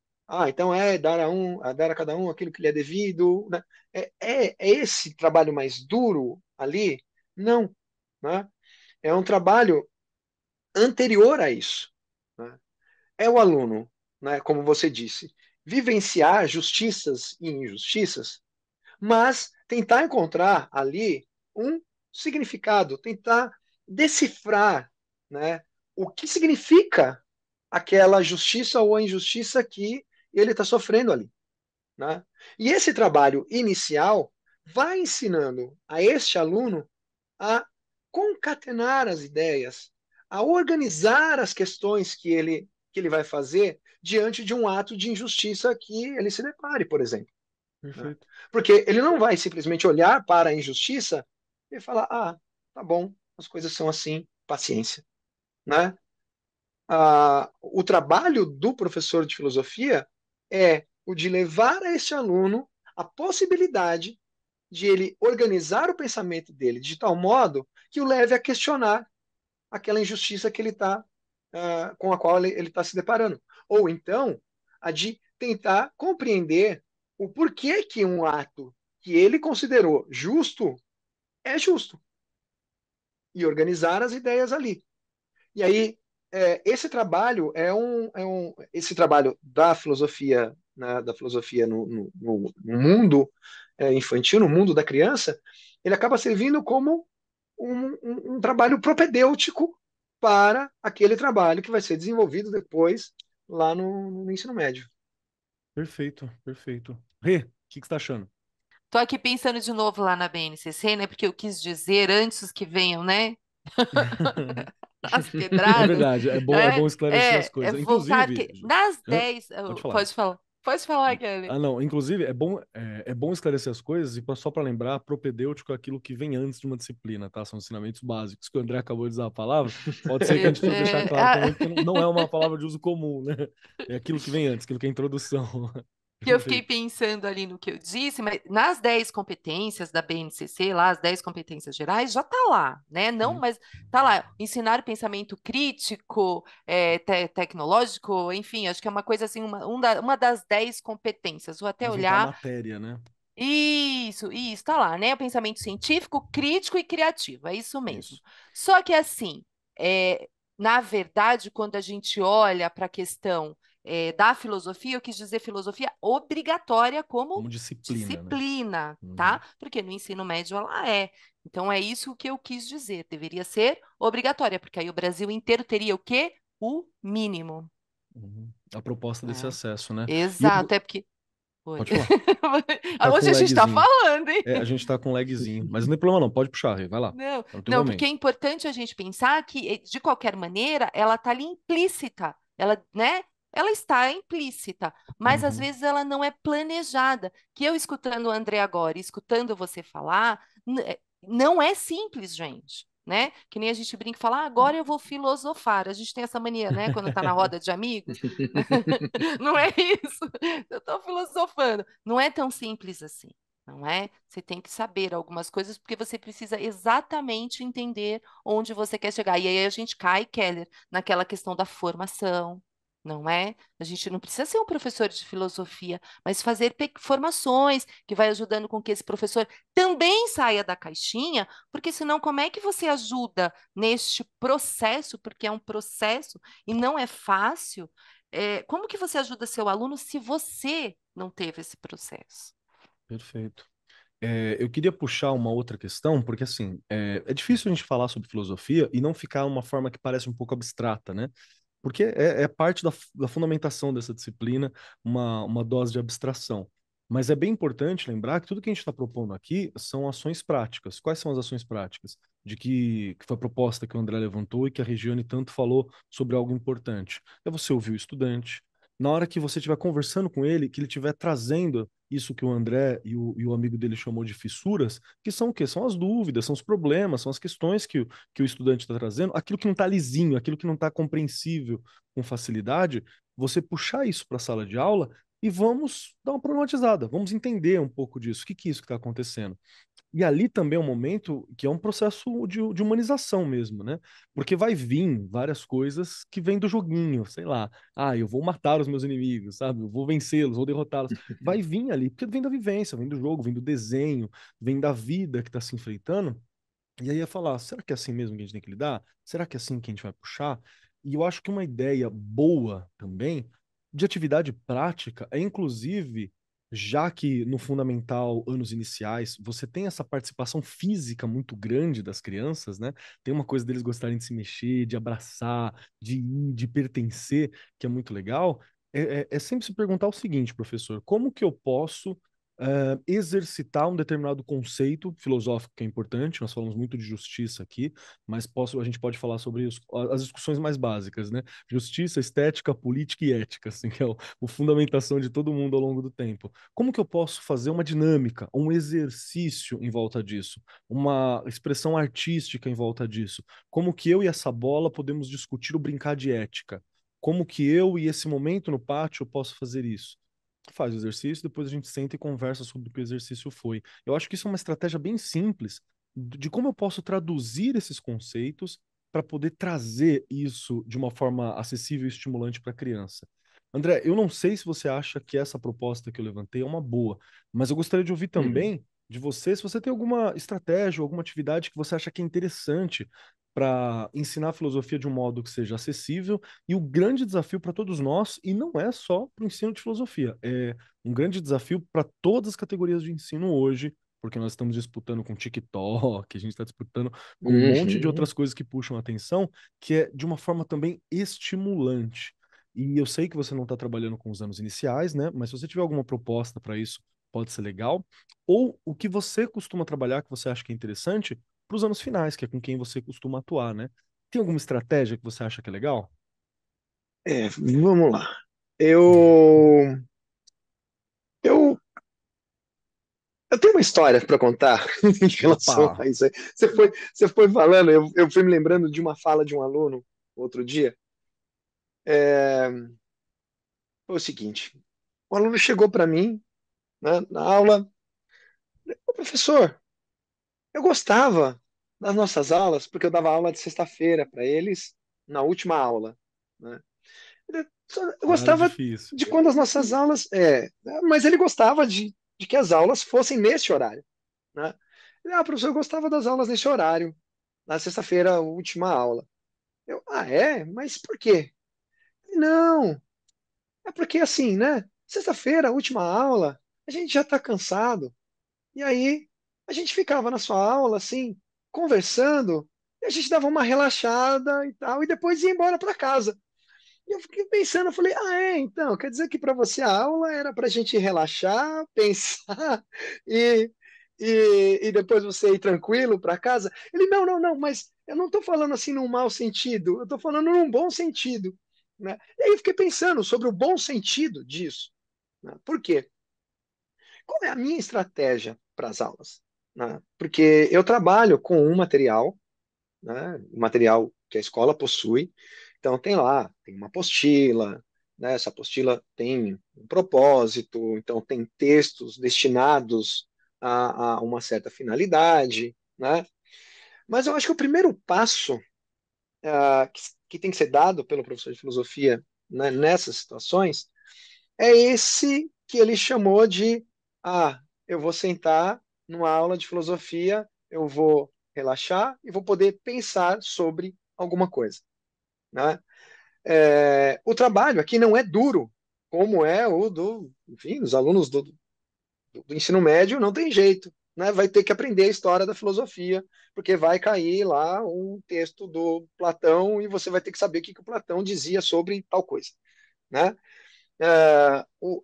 Speaker 3: Então dar a cada um aquilo que lhe é devido, né? É esse trabalho mais duro ali? Não, né? É um trabalho anterior a isso, né? É o aluno, né, como você disse, vivenciar justiças e injustiças, mas tentar encontrar ali um significado, tentar decifrar, né, o que significa aquela justiça ou a injustiça que ele está sofrendo ali, né? E esse trabalho inicial vai ensinando a este aluno a concatenar as ideias, a organizar as questões que ele vai fazer diante de um ato de injustiça que ele se depare, por exemplo, né?
Speaker 1: Perfeito.
Speaker 3: Porque ele não vai simplesmente olhar para a injustiça e falar: tá bom, as coisas são assim, paciência, né? O trabalho do professor de filosofia é o de levar a este aluno a possibilidade de ele organizar o pensamento dele de tal modo que o leve a questionar aquela injustiça que ele com a qual ele está se deparando. Ou então, a de tentar compreender o porquê que um ato que ele considerou justo é justo e organizar as ideias ali. E aí, esse trabalho esse trabalho da filosofia, né, da filosofia no mundo infantil, no mundo da criança, ele acaba servindo como um trabalho propedêutico para aquele trabalho que vai ser desenvolvido depois lá no ensino médio.
Speaker 1: Perfeito, perfeito. Rê, o que você tá achando?
Speaker 2: Tô aqui pensando de novo lá na BNCC, né? Porque eu quis dizer antes que venham, né? As
Speaker 1: É
Speaker 2: pedradas,
Speaker 1: verdade, é bom esclarecer as
Speaker 2: é
Speaker 1: coisas.
Speaker 2: voltar,
Speaker 1: Inclusive,
Speaker 2: que nas
Speaker 1: hã?
Speaker 2: 10,
Speaker 1: Pode falar.
Speaker 2: pode falar, Kelly.
Speaker 1: Ah, não. Inclusive, é bom esclarecer as coisas e só para lembrar, propedêutico é aquilo que vem antes de uma disciplina, tá? São ensinamentos básicos que o André acabou de usar a palavra. Pode ser que a gente precisa deixar claro também, porque não é uma palavra de uso comum, né? É aquilo que vem antes, aquilo que é introdução.
Speaker 2: Que eu fiquei
Speaker 1: Perfeito.
Speaker 2: pensando ali no que eu disse, mas nas 10 competências da BNCC, lá, as 10 competências gerais, já está lá, né? Não,
Speaker 1: Uhum.
Speaker 2: mas está lá, ensinar pensamento crítico, tecnológico, enfim, acho que é uma coisa assim, uma das 10 competências. Vou até
Speaker 1: Mais voltar à
Speaker 2: olhar.
Speaker 1: matéria, né?
Speaker 2: Isso, tá lá, né? O pensamento científico, crítico e criativo, é isso mesmo.
Speaker 1: Isso.
Speaker 2: Só que assim, na verdade, quando a gente olha para a questão da filosofia, eu quis dizer filosofia obrigatória como
Speaker 1: Como disciplina, né?
Speaker 2: disciplina,
Speaker 1: Uhum.
Speaker 2: tá? Porque no ensino médio ela é. Então é isso que eu quis dizer, deveria ser obrigatória, porque aí o Brasil inteiro teria o quê? O mínimo,
Speaker 1: Uhum. A proposta desse
Speaker 2: né?
Speaker 1: acesso, né? E
Speaker 2: Exato, é porque. Oi.
Speaker 1: pode falar. Tá com
Speaker 2: Hoje a gente está
Speaker 1: lagzinho.
Speaker 2: falando, hein?
Speaker 1: A gente tá com lagzinho. Mas não tem problema não, pode puxar, Rê, vai lá.
Speaker 2: Não,
Speaker 1: É o teu
Speaker 2: não, porque é
Speaker 1: momento.
Speaker 2: importante a gente pensar que, de qualquer maneira, ela está ali implícita, ela, né? Ela está implícita, mas às
Speaker 1: Uhum.
Speaker 2: vezes ela não é planejada. Que eu escutando o André agora, e escutando você falar, não é simples, gente, né? Que nem a gente brinca e fala, agora eu vou filosofar. A gente tem essa mania, né? Quando está na roda de amigos, não é isso. Eu estou filosofando. Não é tão simples assim. Não é? Você tem que saber algumas coisas porque você precisa exatamente entender onde você quer chegar. E aí a gente cai, Keller, naquela questão da formação, não é? A gente não precisa ser um professor de filosofia, mas fazer formações que vai ajudando com que esse professor também saia da caixinha, porque senão como é que você ajuda neste processo, porque é um processo e não é fácil, como que você ajuda seu aluno se você não teve esse processo?
Speaker 1: Perfeito. Eu queria puxar uma outra questão, porque assim, é difícil a gente falar sobre filosofia e não ficar uma forma que parece um pouco abstrata, né? Porque é parte da fundamentação dessa disciplina, uma dose de abstração. Mas é bem importante lembrar que tudo que a gente está propondo aqui são ações práticas. Quais são as ações práticas? Que foi a proposta que o André levantou e que a Regiane tanto falou sobre algo importante. É você ouvir o estudante. Na hora que você estiver conversando com ele, que ele estiver trazendo isso que o André e o amigo dele chamou de fissuras, que são o quê? São as dúvidas, são os problemas, são as questões que o estudante está trazendo, aquilo que não está lisinho, aquilo que não está compreensível com facilidade, você puxar isso para a sala de aula e vamos dar uma problematizada, vamos entender um pouco disso, o que é isso que está acontecendo. E ali também é um momento que é um processo de humanização mesmo, né? Porque vai vir várias coisas que vêm do joguinho, sei lá. Ah, eu vou matar os meus inimigos, sabe? Eu vou vencê-los, vou derrotá-los. Vai vir ali, porque vem da vivência, vem do jogo, vem do desenho, vem da vida que está se enfrentando. E aí ia falar, será que é assim mesmo que a gente tem que lidar? Será que é assim que a gente vai puxar? E eu acho que uma ideia boa também de atividade prática é, inclusive, já que no fundamental, anos iniciais, você tem essa participação física muito grande das crianças, né? Tem uma coisa deles gostarem de se mexer, de abraçar, de ir, de pertencer, que é muito legal. É sempre se perguntar o seguinte, professor, como que eu posso exercitar um determinado conceito filosófico que é importante. Nós falamos muito de justiça aqui, mas a gente pode falar sobre as discussões mais básicas, né? Justiça, estética, política e ética, assim, que é o fundamentação de todo mundo ao longo do tempo. Como que eu posso fazer uma dinâmica, um exercício em volta disso, uma expressão artística em volta disso? Como que eu e essa bola podemos discutir o brincar de ética? Como que eu e esse momento no pátio eu posso fazer isso? Faz o exercício, depois a gente senta e conversa sobre o que o exercício foi. Eu acho que isso é uma estratégia bem simples de como eu posso traduzir esses conceitos para poder trazer isso de uma forma acessível e estimulante para a criança. André, eu não sei se você acha que essa proposta que eu levantei é uma boa, mas eu gostaria de ouvir
Speaker 3: Uhum.
Speaker 1: também de você se você tem alguma estratégia, alguma atividade que você acha que é interessante para ensinar a filosofia de um modo que seja acessível. E o grande desafio para todos nós, e não é só para o ensino de filosofia, é um grande desafio para todas as categorias de ensino hoje, porque nós estamos disputando com TikTok, a gente está disputando com um monte de
Speaker 3: Uhum.
Speaker 1: outras coisas que puxam a atenção, que é de uma forma também estimulante. E eu sei que você não está trabalhando com os anos iniciais, né? Mas se você tiver alguma proposta para isso, pode ser legal. Ou o que você costuma trabalhar, que você acha que é interessante, para os anos finais, que é com quem você costuma atuar, né? Tem alguma estratégia que você acha que é legal?
Speaker 3: Vamos lá. Eu, eu, eu tenho uma história para contar em relação
Speaker 1: Opa!
Speaker 3: a isso aí. Você foi falando, eu fui me lembrando de uma fala de um aluno outro dia. Foi o seguinte: o aluno chegou para mim, né, na aula, ô, professor, eu gostava das nossas aulas, porque eu dava aula de sexta-feira para eles, na última aula, né? Eu
Speaker 1: Horário
Speaker 3: gostava
Speaker 1: difícil.
Speaker 3: de quando as nossas aulas. Mas ele gostava de que as aulas fossem nesse horário, né? Professor, eu gostava das aulas nesse horário, na sexta-feira, a última aula. Mas por quê? Não, é porque assim, né? Sexta-feira, a última aula, a gente já está cansado. E aí, a gente ficava na sua aula, assim, conversando, e a gente dava uma relaxada e tal, e depois ia embora para casa. E eu fiquei pensando, eu falei, então, quer dizer que para você a aula era para a gente relaxar, pensar e, e depois você ir tranquilo para casa? Ele, não, não, não, mas eu não estou falando assim num mau sentido, eu estou falando num bom sentido, né? E aí eu fiquei pensando sobre o bom sentido disso, né? Por quê? Qual é a minha estratégia para as aulas? Né? Porque eu trabalho com um material, né, um material que a escola possui. Então tem lá, tem uma apostila, né, essa apostila tem um propósito, então tem textos destinados a uma certa finalidade, né? Mas eu acho que o primeiro passo que tem que ser dado pelo professor de filosofia, né, nessas situações é esse que ele chamou de eu vou sentar numa aula de filosofia, eu vou relaxar e vou poder pensar sobre alguma coisa, né? O trabalho aqui não é duro, como é enfim, os alunos do ensino médio não tem jeito, né? Vai ter que aprender a história da filosofia, porque vai cair lá um texto do Platão e você vai ter que saber o que o Platão dizia sobre tal coisa, né?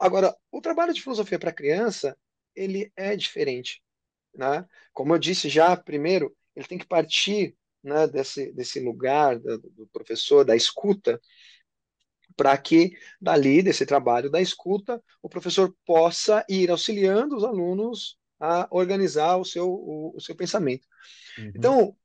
Speaker 3: Agora, o trabalho de filosofia para criança, ele é diferente, né? Como eu disse já, primeiro, ele tem que partir, né, desse lugar do professor, da escuta, para que dali, desse trabalho da escuta, o professor possa ir auxiliando os alunos a organizar o seu pensamento.
Speaker 1: Uhum.
Speaker 3: Então,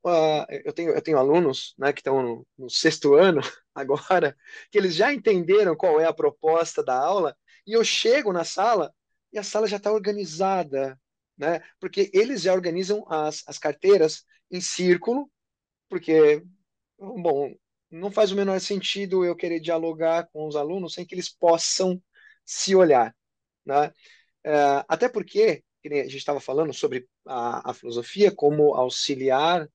Speaker 3: eu tenho alunos, né, que estão no sexto ano agora, que eles já entenderam qual é a proposta da aula, e eu chego na sala e a sala já está organizada, né, porque eles já organizam as carteiras em círculo, porque, bom, não faz o menor sentido eu querer dialogar com os alunos sem que eles possam se olhar, né? Até porque, que nem a gente estava falando sobre a filosofia como auxiliar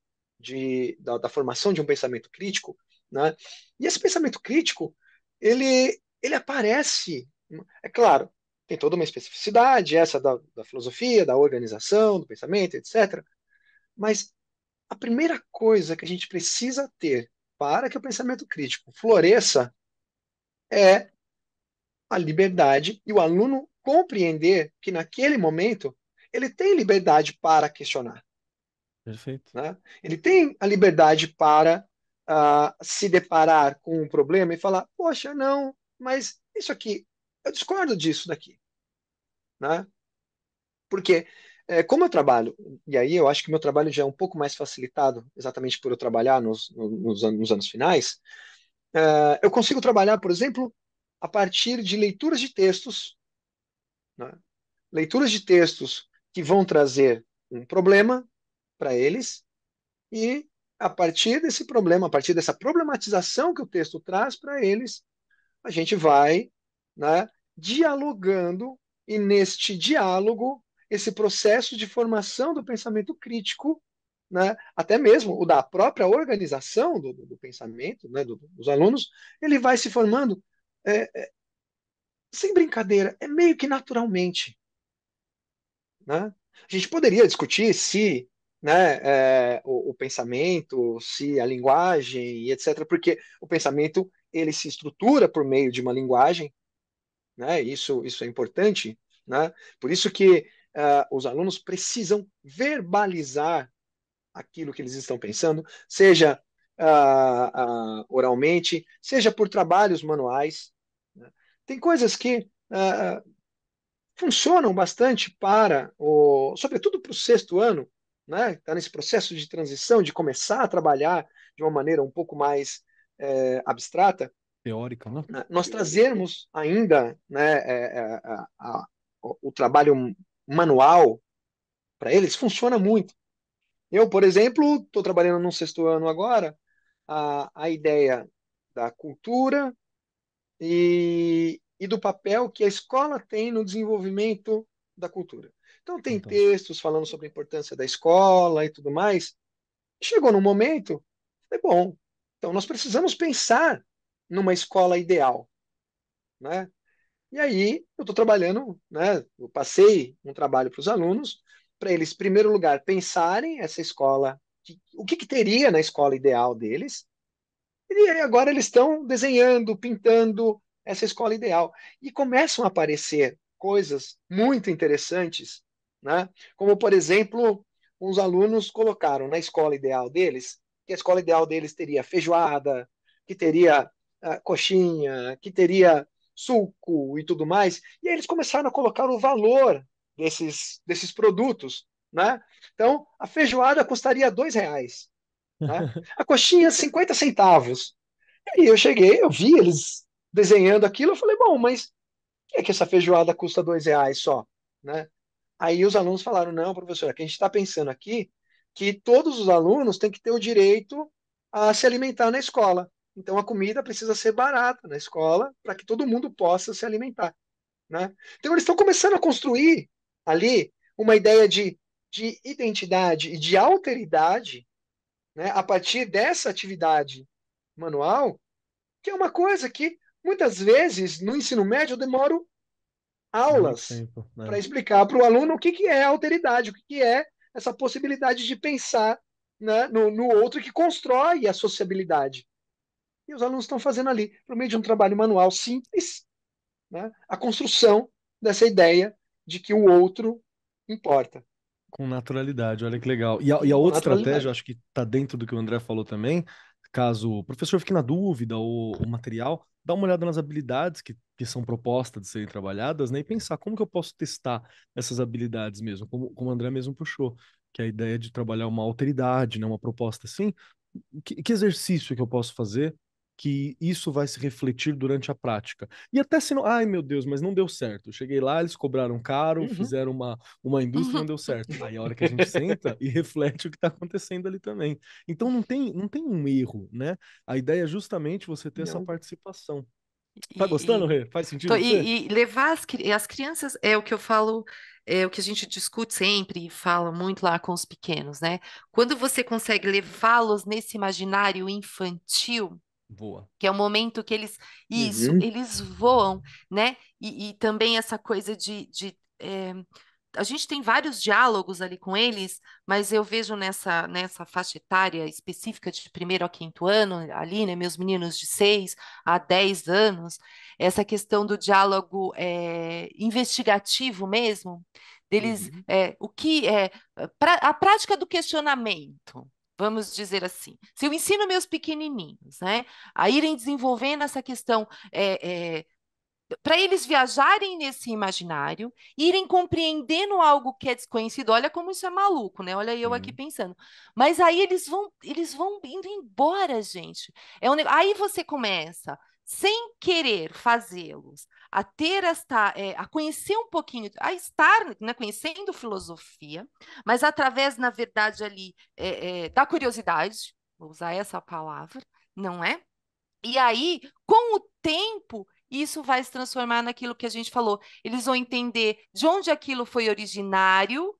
Speaker 3: da formação de um pensamento crítico, né? E esse pensamento crítico, ele aparece, é claro, tem toda uma especificidade, essa da filosofia, da organização, do pensamento, etc. Mas a primeira coisa que a gente precisa ter para que o pensamento crítico floresça é a liberdade e o aluno compreender que naquele momento ele tem liberdade para questionar,
Speaker 1: Perfeito.
Speaker 3: né? Ele tem a liberdade para se deparar com um problema e falar, poxa, não, mas isso aqui, eu discordo disso daqui, né? Porque como eu trabalho, e aí eu acho que meu trabalho já é um pouco mais facilitado, exatamente por eu trabalhar nos anos finais, eu consigo trabalhar, por exemplo, a partir de leituras de textos, né? Leituras de textos que vão trazer um problema para eles e a partir desse problema, a partir dessa problematização que o texto traz para eles, a gente vai né, dialogando, e neste diálogo, esse processo de formação do pensamento crítico, né, até mesmo o da própria organização do pensamento, né, dos alunos, ele vai se formando, sem brincadeira, é meio que naturalmente, né? A gente poderia discutir se, né, o pensamento, se a linguagem e etc., porque o pensamento ele se estrutura por meio de uma linguagem, né? Isso é importante, né? Por isso que os alunos precisam verbalizar aquilo que eles estão pensando, seja oralmente, seja por trabalhos manuais, né? Tem coisas que funcionam bastante sobretudo para o sexto ano, né? Está nesse processo de transição, de começar a trabalhar de uma maneira um pouco mais abstrata,
Speaker 1: Teórica, né?
Speaker 3: né? Nós trazermos ainda, né, o trabalho manual para eles funciona muito. Eu, por exemplo, estou trabalhando no sexto ano agora, a ideia da cultura e do papel que a escola tem no desenvolvimento da cultura. Então, tem
Speaker 1: Fantástico.
Speaker 3: textos falando sobre a importância da escola e tudo mais. Chegou num momento, é bom. Então, nós precisamos pensar numa escola ideal, né? E aí, eu estou trabalhando, né? Eu passei um trabalho para os alunos, para eles, em primeiro lugar, pensarem essa escola, o que teria na escola ideal deles, e aí agora eles estão desenhando, pintando essa escola ideal. E começam a aparecer coisas muito interessantes, né? Como, por exemplo, uns alunos colocaram na escola ideal deles, que a escola ideal deles teria feijoada, que teria coxinha, que teria suco e tudo mais. E aí eles começaram a colocar o valor desses produtos, né? Então, a feijoada custaria R$ 2, né? A coxinha, 50 centavos. E aí eu cheguei, eu vi eles desenhando aquilo, eu falei, bom, mas por que é que essa feijoada custa R$ 2 só? Né? Aí os alunos falaram, não, professor, é que a gente está pensando aqui que todos os alunos têm que ter o direito a se alimentar na escola. Então a comida precisa ser barata na escola para que todo mundo possa se alimentar. Né? Então eles estão começando a construir ali uma ideia de identidade e de alteridade, né, a partir dessa atividade manual, que é uma coisa que muitas vezes no ensino médio eu demoro
Speaker 1: Muito
Speaker 3: aulas
Speaker 1: tempo,
Speaker 3: para
Speaker 1: né?
Speaker 3: explicar para o aluno o que é alteridade, o que é essa possibilidade de pensar, né, no outro que constrói a sociabilidade. E os alunos estão fazendo ali, por meio de um trabalho manual simples, né, a construção dessa ideia de que o outro importa,
Speaker 1: Com naturalidade, olha que legal. E a
Speaker 3: com
Speaker 1: outra estratégia, eu
Speaker 3: naturalidade.
Speaker 1: acho que está dentro do que o André falou também, caso o professor fique na dúvida ou o material, dá uma olhada nas habilidades que são propostas de serem trabalhadas, né? E pensar como que eu posso testar essas habilidades mesmo, como o André mesmo puxou, que é a ideia de trabalhar uma alteridade, né? Uma proposta assim. Que exercício que eu posso fazer que isso vai se refletir durante a prática? E até se não, ai meu Deus, mas não deu certo. Eu cheguei lá, eles cobraram caro,
Speaker 3: Uhum.
Speaker 1: fizeram uma indústria e não deu certo. Aí é a hora que a gente senta e reflete o que está acontecendo ali também. Então não tem um erro, né? A ideia é justamente você ter essa
Speaker 3: Não.
Speaker 1: participação. Tá gostando,
Speaker 2: E,
Speaker 1: Rê? Faz sentido pra você?
Speaker 2: e levar as crianças, é o que eu falo, é o que a gente discute sempre e fala muito lá com os pequenos, né? Quando você consegue levá-los nesse imaginário infantil,
Speaker 1: Boa.
Speaker 2: que é o momento que isso,
Speaker 3: Uhum.
Speaker 2: eles voam, né? E também essa coisa a gente tem vários diálogos ali com eles, mas eu vejo nessa faixa etária específica de primeiro a quinto ano, ali, né, meus meninos de 6 a 10 anos, essa questão do diálogo investigativo mesmo, deles,
Speaker 3: Uhum.
Speaker 2: o que é a prática do questionamento. Vamos dizer assim, se eu ensino meus pequenininhos, né, a irem desenvolvendo essa questão para eles viajarem nesse imaginário, irem compreendendo algo que é desconhecido. Olha como isso é maluco, né? Olha eu aqui
Speaker 1: Sim.
Speaker 2: pensando. Mas aí eles vão indo embora, gente. Aí você começa, sem querer fazê-los, a ter a conhecer um pouquinho, a estar, né, conhecendo filosofia, mas através, na verdade, ali da curiosidade, vou usar essa palavra, não é? E aí, com o tempo, isso vai se transformar naquilo que a gente falou. Eles vão entender de onde aquilo foi originário,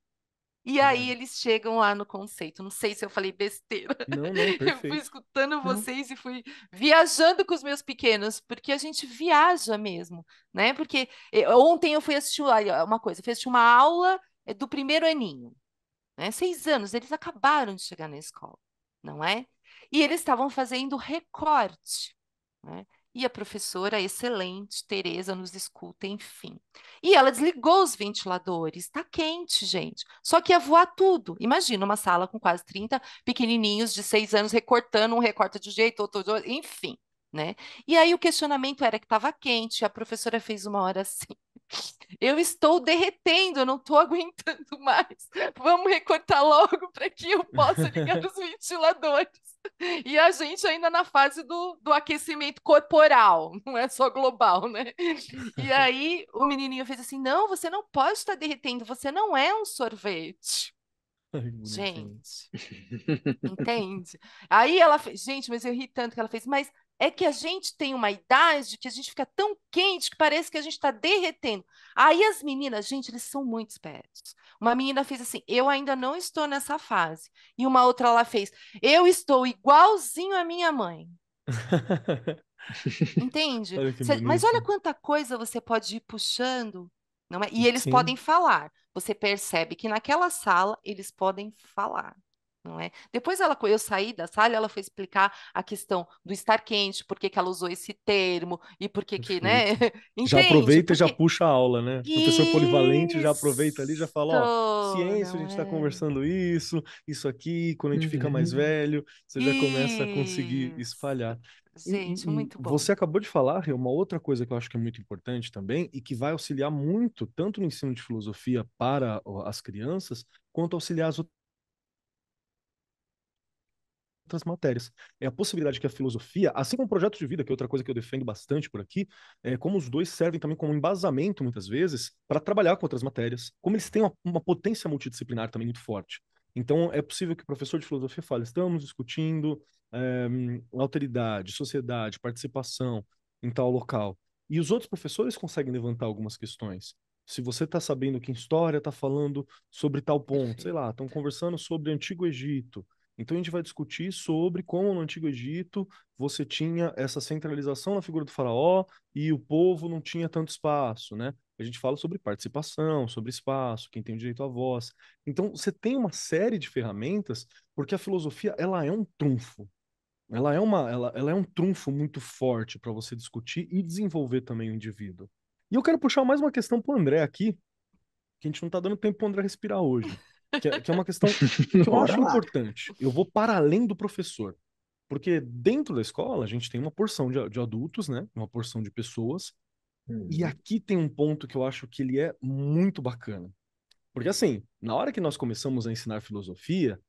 Speaker 2: e aí
Speaker 1: Verdade.
Speaker 2: eles chegam lá no conceito. Não sei se eu falei besteira.
Speaker 1: Não, não,
Speaker 2: Eu fui
Speaker 1: perfeito.
Speaker 2: escutando
Speaker 3: Não.
Speaker 2: vocês e fui viajando com os meus pequenos, porque a gente viaja mesmo, né? Porque ontem eu fui assistir olha, uma coisa, eu fui assistir uma aula do primeiro aninho, né? 6 anos, eles acabaram de chegar na escola, não é? E eles estavam fazendo recorte, né? E a professora, excelente, Tereza, nos escuta, enfim. E ela desligou os ventiladores. Está quente, gente. Só que ia voar tudo. Imagina uma sala com quase 30 pequenininhos de 6 anos recortando, um recorta de um jeito, outro de outro, enfim, né? E aí o questionamento era que estava quente. A professora fez uma hora assim. Eu estou derretendo, eu não estou aguentando mais. Vamos recortar logo para que eu possa ligar os ventiladores. E a gente ainda na fase do aquecimento corporal, não é só global, né? E aí o menininho fez assim: não, você não pode estar derretendo, você não é um sorvete.
Speaker 1: Ai, que bonitinho.
Speaker 2: Gente, entende? Aí ela fez, gente, mas eu ri tanto que ela fez, mas é que a gente tem uma idade que a gente fica tão quente que parece que a gente está derretendo. Aí as meninas, gente, eles são muito espertos. Uma menina fez assim: eu ainda não estou nessa fase. E uma outra ela fez: eu estou igualzinho à minha mãe. Entende?
Speaker 1: Olha que
Speaker 2: Mas olha
Speaker 1: bonito.
Speaker 2: quanta coisa você pode ir puxando, não é? E eles podem
Speaker 1: Sim.
Speaker 2: falar. Você percebe que naquela sala eles podem falar, não é? Depois eu saí da sala, ela foi explicar a questão do estar quente, por que que ela usou esse termo e por que que, né?
Speaker 1: Perfeito. Já
Speaker 2: Entende?
Speaker 1: aproveita e já
Speaker 2: Porque
Speaker 1: puxa a aula, né? Professor polivalente já aproveita ali, já
Speaker 2: isso,
Speaker 1: fala, ó, ciência, a
Speaker 2: não
Speaker 1: gente está
Speaker 2: é?
Speaker 1: conversando isso aqui, quando a gente fica mais
Speaker 3: Uhum.
Speaker 1: velho, você já começa a conseguir
Speaker 2: Isso.
Speaker 1: espalhar.
Speaker 2: Gente,
Speaker 1: E
Speaker 2: muito bom.
Speaker 1: você acabou de falar, Rê, uma outra coisa que eu acho que é muito importante também e que vai auxiliar muito, tanto no ensino de filosofia para as crianças, quanto auxiliar as outras matérias. É a possibilidade que a filosofia, assim como o projeto de vida, que é outra coisa que eu defendo bastante por aqui, é como os dois servem também como embasamento, muitas vezes, para trabalhar com outras matérias, como eles têm uma potência multidisciplinar também muito forte. Então, é possível que o professor de filosofia fale, estamos discutindo alteridade, sociedade, participação em tal local. E os outros professores conseguem levantar algumas questões. Se você está sabendo que em história está falando sobre tal ponto, sei
Speaker 2: Perfeito.
Speaker 1: lá, estão conversando sobre Antigo Egito, então a gente vai discutir sobre como no Antigo Egito você tinha essa centralização na figura do faraó e o povo não tinha tanto espaço, né? A gente fala sobre participação, sobre espaço, quem tem o direito à voz. Então você tem uma série de ferramentas, porque a filosofia ela é um trunfo. Ela é um trunfo muito forte para você discutir e desenvolver também o indivíduo. E eu quero puxar mais uma questão para o André aqui, que a gente não está dando tempo para o André respirar hoje, que é uma questão que eu
Speaker 3: Bora
Speaker 1: acho
Speaker 3: lá.
Speaker 1: importante. Eu vou para além do professor. Porque dentro da escola a gente tem uma porção de adultos, né? Uma porção de pessoas. E
Speaker 3: Uhum.
Speaker 1: aqui tem um ponto que eu acho que ele é muito bacana. Porque assim, na hora que nós começamos a ensinar filosofia,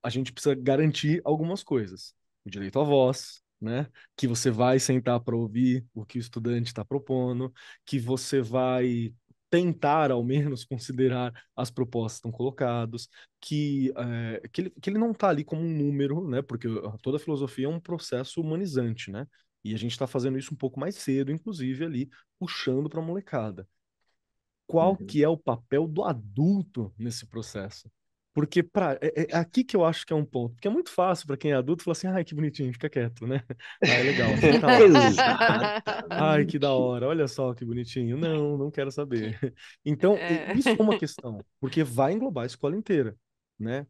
Speaker 1: a gente precisa garantir algumas coisas. O direito à voz, né? Que você vai sentar para ouvir o que o estudante está propondo, que você vai tentar, ao menos, considerar as propostas que estão colocadas, que ele não está ali como um número, né? Porque toda filosofia é um processo humanizante, né? E a gente está fazendo isso um pouco mais cedo, inclusive ali, puxando para a molecada. Qual
Speaker 3: Uhum.
Speaker 1: que é o papel do adulto nesse processo? Porque é aqui que eu acho que é um ponto. Porque é muito fácil para quem é adulto falar assim, ai, que bonitinho, fica quieto, né? Ah, é legal, senta lá. Ai, que da
Speaker 3: Exatamente.
Speaker 1: hora, olha só que bonitinho. Não, não quero saber.
Speaker 2: Que-
Speaker 1: Então,
Speaker 2: é.
Speaker 1: isso é uma questão, porque vai englobar a escola inteira, né?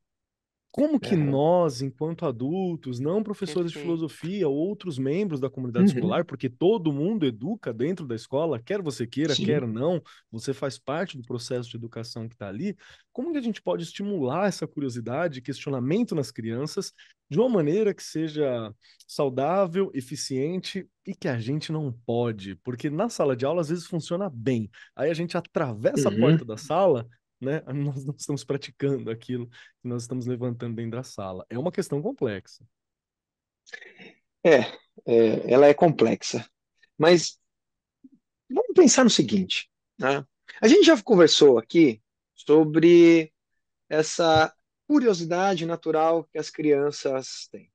Speaker 1: Como que
Speaker 3: Aham.
Speaker 1: nós, enquanto adultos, não professores de
Speaker 2: Perfeito.
Speaker 1: filosofia, ou outros membros da comunidade
Speaker 3: Uhum.
Speaker 1: escolar, porque todo mundo educa dentro da escola, quer você queira, quer
Speaker 3: Sim.
Speaker 1: não, você faz parte do processo de educação que está ali, como que a gente pode estimular essa curiosidade, questionamento nas crianças, de uma maneira que seja saudável, eficiente e que a gente não pode? Porque na sala de aula, às vezes, funciona bem. Aí a gente atravessa a porta
Speaker 3: Uhum.
Speaker 1: da sala, né? Nós não estamos praticando aquilo que nós estamos levantando dentro da sala. É uma questão complexa.
Speaker 3: É, ela é complexa. Mas vamos pensar no seguinte, né? A gente já conversou aqui sobre essa curiosidade natural que as crianças têm,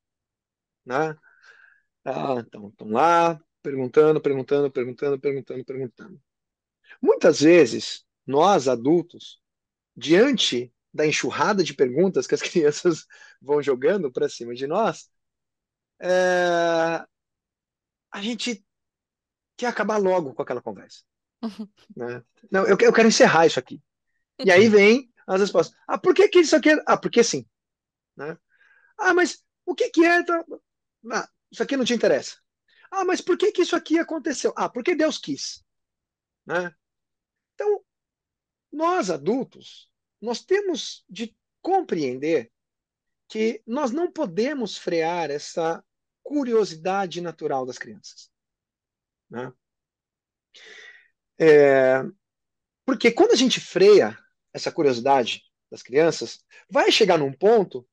Speaker 3: né? Então, estão lá. perguntando, perguntando, perguntando, perguntando, perguntando. Muitas vezes, nós adultos, diante da enxurrada de perguntas que as crianças vão jogando para cima de nós, é, a gente quer acabar logo com aquela conversa, né? Não, eu quero encerrar isso aqui. E aí vem as respostas. Ah, por que que isso aqui? Ah, porque sim, né? Ah, mas o que que é? Ah, isso aqui não te interessa. Ah, mas por que que isso aqui aconteceu? Ah, porque Deus quis, né? Então, nós adultos, nós temos de compreender que nós não podemos frear essa curiosidade natural das crianças, né? É, porque quando a gente freia essa curiosidade das crianças, vai chegar num ponto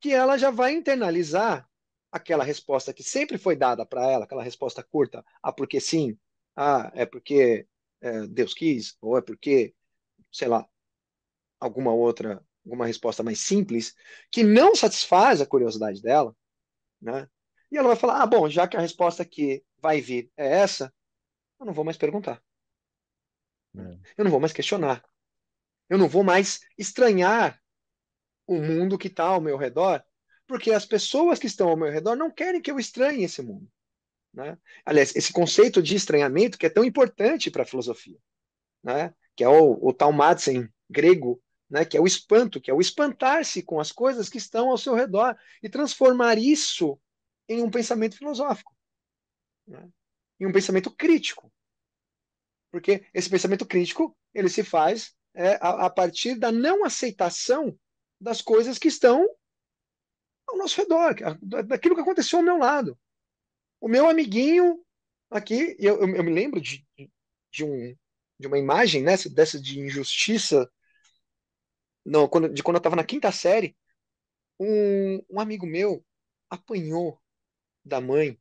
Speaker 3: que ela já vai internalizar aquela resposta que sempre foi dada para ela, aquela resposta curta, ah, porque sim, ah, é porque Deus quis, ou é porque, sei lá, alguma resposta mais simples, que não satisfaz a curiosidade dela, né? E ela vai falar, ah, bom, já que a resposta que vai vir é essa, eu não vou mais perguntar,
Speaker 1: É.
Speaker 3: eu não vou mais questionar, eu não vou mais estranhar o mundo que está ao meu redor, porque as pessoas que estão ao meu redor não querem que eu estranhe esse mundo, né? Aliás, esse conceito de estranhamento que é tão importante para a filosofia, né? Que é o taumatzen grego, né? Que é o espanto, que é o espantar-se com as coisas que estão ao seu redor e transformar isso em um pensamento filosófico, né? Em um pensamento crítico, porque esse pensamento crítico ele se faz a partir da não aceitação das coisas que estão ao nosso redor, daquilo que aconteceu ao meu lado. O meu amiguinho aqui, eu me lembro de, de uma imagem, né, dessa de injustiça, não, de quando eu estava na quinta série, um amigo meu apanhou da mãe,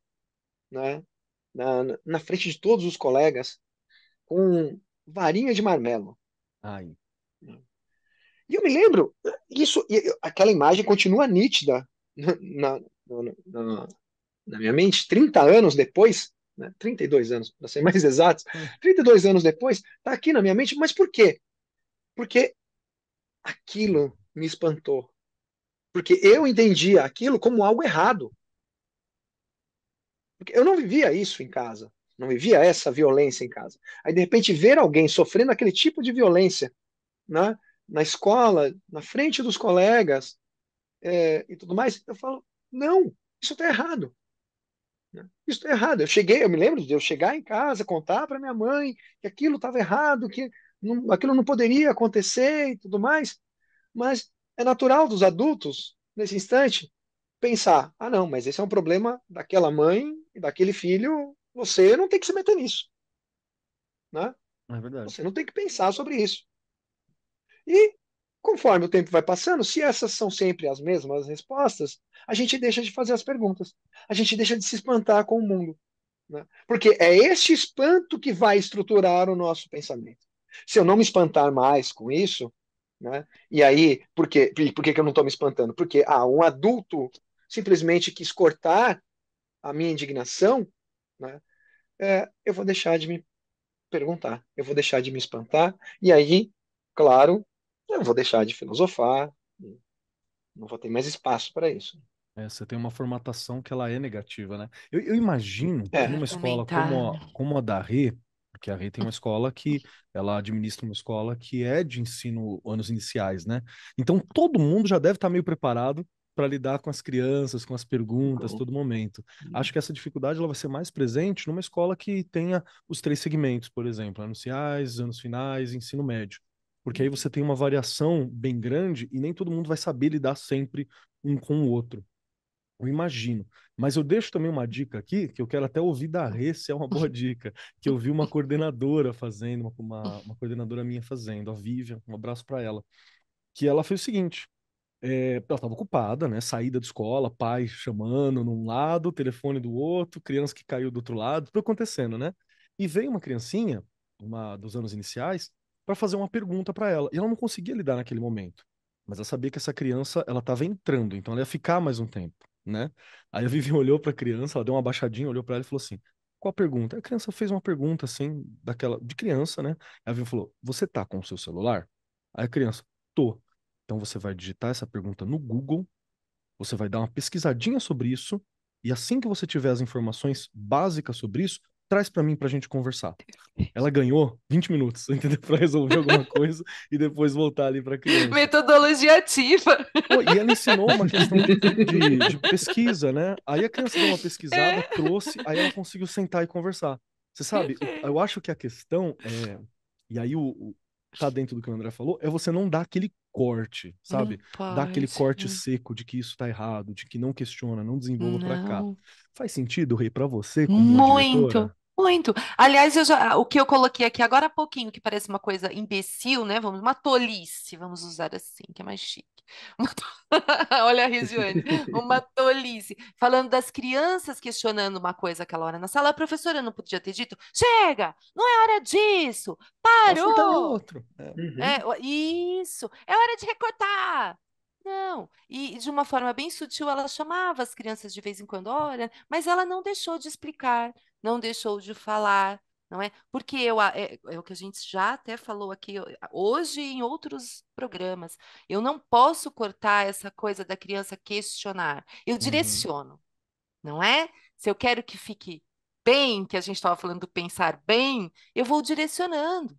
Speaker 3: né, na frente de todos os colegas, com varinha de marmelo.
Speaker 1: Ai.
Speaker 3: E eu me lembro, aquela imagem continua nítida na, na, na, na minha mente, 30 anos depois, né, 32 anos, para ser mais exatos, 32 anos depois, está aqui na minha mente, mas por quê? Porque aquilo me espantou. Porque eu entendia aquilo como algo errado. Porque eu não vivia isso em casa, não vivia essa violência em casa. Aí, de repente, ver alguém sofrendo aquele tipo de violência, né, na escola, na frente dos colegas, e tudo mais, eu falo, não, isso está errado. Né? Isso está errado. Eu me lembro de eu chegar em casa, contar para minha mãe que aquilo estava errado, que aquilo não poderia acontecer e tudo mais. Mas é natural dos adultos, nesse instante, pensar: ah, não, mas esse é um problema daquela mãe e daquele filho, você não tem que se meter nisso. Né?
Speaker 1: É verdade.
Speaker 3: Você não tem que pensar sobre isso. E conforme o tempo vai passando, se essas são sempre as mesmas respostas, a gente deixa de fazer as perguntas. A gente deixa de se espantar com o mundo. Né? Porque é este espanto que vai estruturar o nosso pensamento. Se eu não me espantar mais com isso, né? E aí, por que que eu não estou me espantando? Porque um adulto simplesmente quis cortar a minha indignação, né? Eu vou deixar de me perguntar, eu vou deixar de me espantar, e aí, claro, eu vou deixar de filosofar, não vou ter mais espaço para isso.
Speaker 1: É, você tem uma formatação que ela é negativa, né? Eu imagino que
Speaker 3: É,
Speaker 1: numa escola como
Speaker 2: Argumentar.
Speaker 1: como a da Rê, porque a Rê tem uma escola que ela administra uma escola que é de ensino anos iniciais, né? Então todo mundo já deve estar meio preparado para lidar com as crianças, com as perguntas, todo momento. Acho que essa dificuldade ela vai ser mais presente numa escola que tenha os três segmentos, por exemplo, anos iniciais, anos finais, e ensino médio. Porque aí você tem uma variação bem grande e nem todo mundo vai saber lidar sempre um com o outro. Eu imagino. Mas eu deixo também uma dica aqui, que eu quero até ouvir da Rê, se é uma boa dica, que eu vi uma coordenadora fazendo, uma coordenadora minha fazendo, a Vivian, um abraço para ela, que ela fez o seguinte, ela estava ocupada, né, saída de escola, pai chamando num lado, telefone do outro, criança que caiu do outro lado, tudo acontecendo, né? E veio uma criancinha, uma dos anos iniciais, para fazer uma pergunta para ela, e ela não conseguia lidar naquele momento. Mas ela sabia que essa criança, ela estava entrando, então ela ia ficar mais um tempo, né? Aí a Vivian olhou para a criança, ela deu uma baixadinha, olhou para ela e falou assim: qual pergunta? A criança fez uma pergunta, assim, daquela, de criança, né? Ela falou, você tá com o seu celular? Aí a criança, tô. Então você vai digitar essa pergunta no Google, você vai dar uma pesquisadinha sobre isso, e assim que você tiver as informações básicas sobre isso, traz pra mim pra gente conversar. Ela ganhou 20 minutos, entendeu? Pra resolver alguma coisa e depois voltar ali pra criança.
Speaker 2: Metodologia ativa.
Speaker 1: Pô, e ela ensinou uma questão de pesquisa, né? Aí a criança deu uma pesquisada, trouxe, aí ela conseguiu sentar e conversar. Você sabe, eu acho que a questão é. E aí tá dentro do que o André falou, é você não dar aquele corte, sabe? Dar aquele corte seco de que isso tá errado, de que não questiona, não desenvolva pra cá. Faz sentido, Rei, pra você como diretora?
Speaker 2: Muito. Aliás, o que eu coloquei aqui agora há pouquinho, que parece uma coisa imbecil, né? Uma tolice, vamos usar assim, que é mais chique. Olha a Regiane, uma tolice. Falando das crianças questionando uma coisa aquela hora na sala, a professora não podia ter dito, chega, não é hora disso, parou.
Speaker 1: Outro.
Speaker 2: Isso, é hora de recortar. Não, e de uma forma bem sutil ela chamava as crianças de vez em quando, olha, mas ela não deixou de explicar, não deixou de falar, não é? Porque é o que a gente já até falou aqui hoje em outros programas. Eu não posso cortar essa coisa da criança questionar. Eu direciono, não é? Se eu quero que fique bem, que a gente estava falando do pensar bem, eu vou direcionando.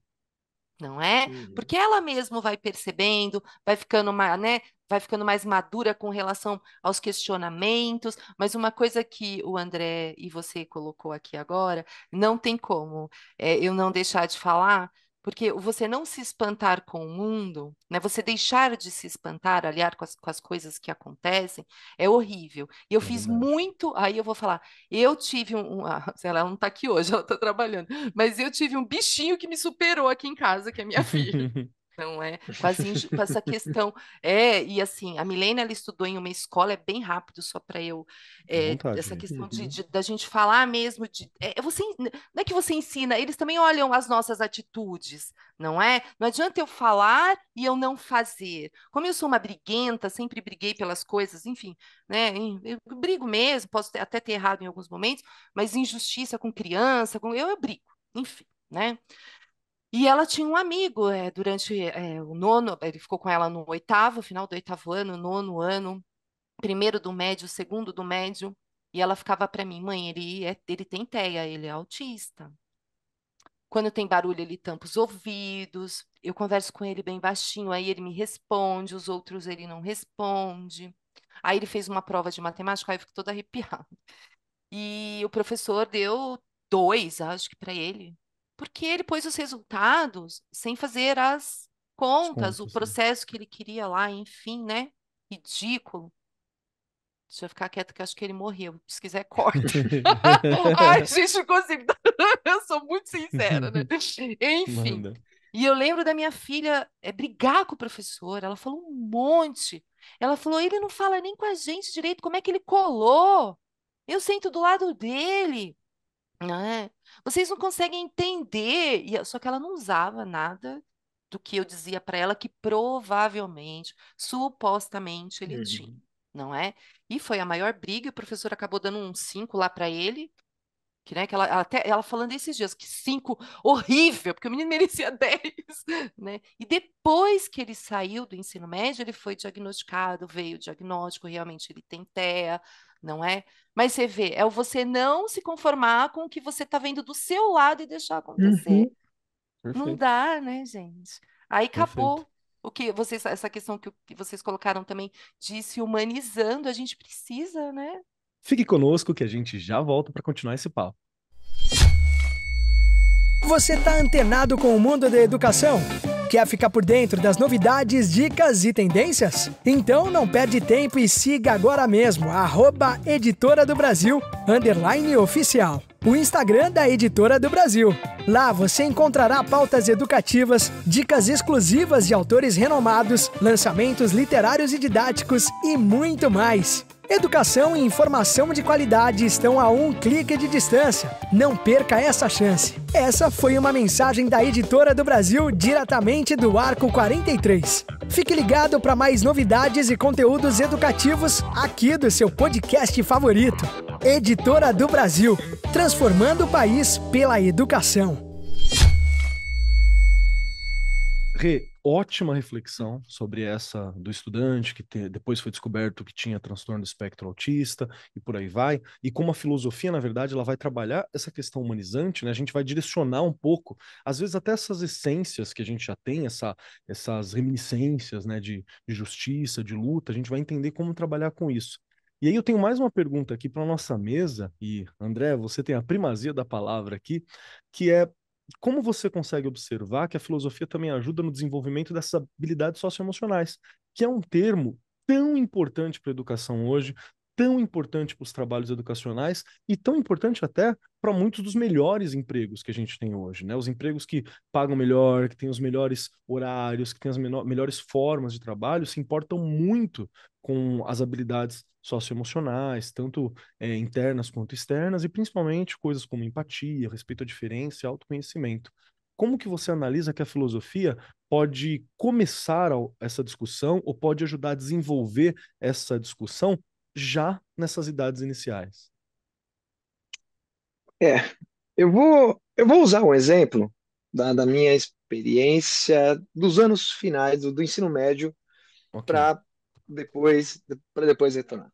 Speaker 2: Não é? Porque ela mesma vai percebendo, vai ficando mais, né? Vai ficando mais madura com relação aos questionamentos, mas uma coisa que o André e você colocou aqui agora, não tem como eu não deixar de falar, porque você não se espantar com o mundo, né? Você deixar de se espantar, aliás, com as coisas que acontecem, é horrível. E eu fiz muito, aí eu vou falar, eu tive ela não está aqui hoje, ela está trabalhando, mas eu tive um bichinho que me superou aqui em casa, que é minha filha. Não é? Com essa questão. E assim, a Milena, ela estudou em uma escola, é bem rápido, só para eu. Essa questão da gente falar mesmo. Não é que você ensina, eles também olham as nossas atitudes, não é? Não adianta eu falar e eu não fazer. Como eu sou uma briguenta, sempre briguei pelas coisas, enfim, né? Eu brigo mesmo, posso até ter errado em alguns momentos, mas injustiça com criança, eu brigo, enfim, né? E ela tinha um amigo durante o nono, ele ficou com ela no final do 8º ano, 9º ano, 1º do médio, 2º do médio, e ela ficava para mim, mãe, ele tem TEA, ele é autista. Quando tem barulho, ele tampa os ouvidos, eu converso com ele bem baixinho, aí ele me responde, os outros ele não responde. Aí ele fez uma prova de matemática, aí eu fico toda arrepiada. E o professor deu 2, acho que para ele. Porque ele pôs os resultados sem fazer as contas, o processo que ele queria lá, enfim, né? Ridículo. Deixa eu ficar quieta que eu acho que ele morreu. Se quiser, corta. Ai, gente, não consigo. Eu sou muito sincera, né? Enfim. Manda. E eu lembro da minha filha brigar com o professor. Ela falou um monte. Ela falou, ele não fala nem com a gente direito. Como é que ele colou? Eu sento do lado dele. Vocês não conseguem entender. Só que ela não usava nada do que eu dizia para ela que provavelmente, supostamente ele tinha, não é? E foi a maior briga, o professor acabou dando um 5 lá para ele, que, né, que ela falando esses dias, que 5, horrível, porque o menino merecia 10, né? E depois que ele saiu do ensino médio, ele foi diagnosticado, veio o diagnóstico, realmente ele tem TEA, não é? Mas você vê, é você não se conformar com o que você está vendo do seu lado e deixar acontecer. Não dá, né, gente? Aí acabou. Essa questão que vocês colocaram também de se humanizando, a gente precisa, né?
Speaker 1: Fique conosco que a gente já volta para continuar esse papo.
Speaker 4: Você está antenado com o mundo da educação? Quer ficar por dentro das novidades, dicas e tendências? Então não perde tempo e siga agora mesmo @Editora do Brasil _oficial, o Instagram da Editora do Brasil. Lá você encontrará pautas educativas, dicas exclusivas de autores renomados, lançamentos literários e didáticos e muito mais. Educação e informação de qualidade estão a um clique de distância. Não perca essa chance. Essa foi uma mensagem da Editora do Brasil, diretamente do Arco 43. Fique ligado para mais novidades e conteúdos educativos aqui do seu podcast favorito. Editora do Brasil, transformando o país pela educação.
Speaker 1: Rê, ótima reflexão sobre essa do estudante que depois foi descoberto que tinha transtorno do espectro autista e por aí vai. E como a filosofia, na verdade, ela vai trabalhar essa questão humanizante, né? A gente vai direcionar um pouco, às vezes até essas essências que a gente já tem, essas reminiscências, né, de justiça, de luta, a gente vai entender como trabalhar com isso. E aí eu tenho mais uma pergunta aqui para nossa mesa, e André, você tem a primazia da palavra aqui, que é como você consegue observar que a filosofia também ajuda no desenvolvimento dessas habilidades socioemocionais, que é um termo tão importante para a educação hoje, tão importante para os trabalhos educacionais e tão importante até para muitos dos melhores empregos que a gente tem hoje, né? Os empregos que pagam melhor, que têm os melhores horários, que têm as melhores formas de trabalho, se importam muito com as habilidades socioemocionais, tanto internas quanto externas, e principalmente coisas como empatia, respeito à diferença e autoconhecimento. Como que você analisa que a filosofia pode começar essa discussão ou pode ajudar a desenvolver essa discussão já nessas idades iniciais?
Speaker 3: É, eu vou usar um exemplo da minha experiência dos anos finais do ensino médio
Speaker 1: Ok.
Speaker 3: para depois retornar.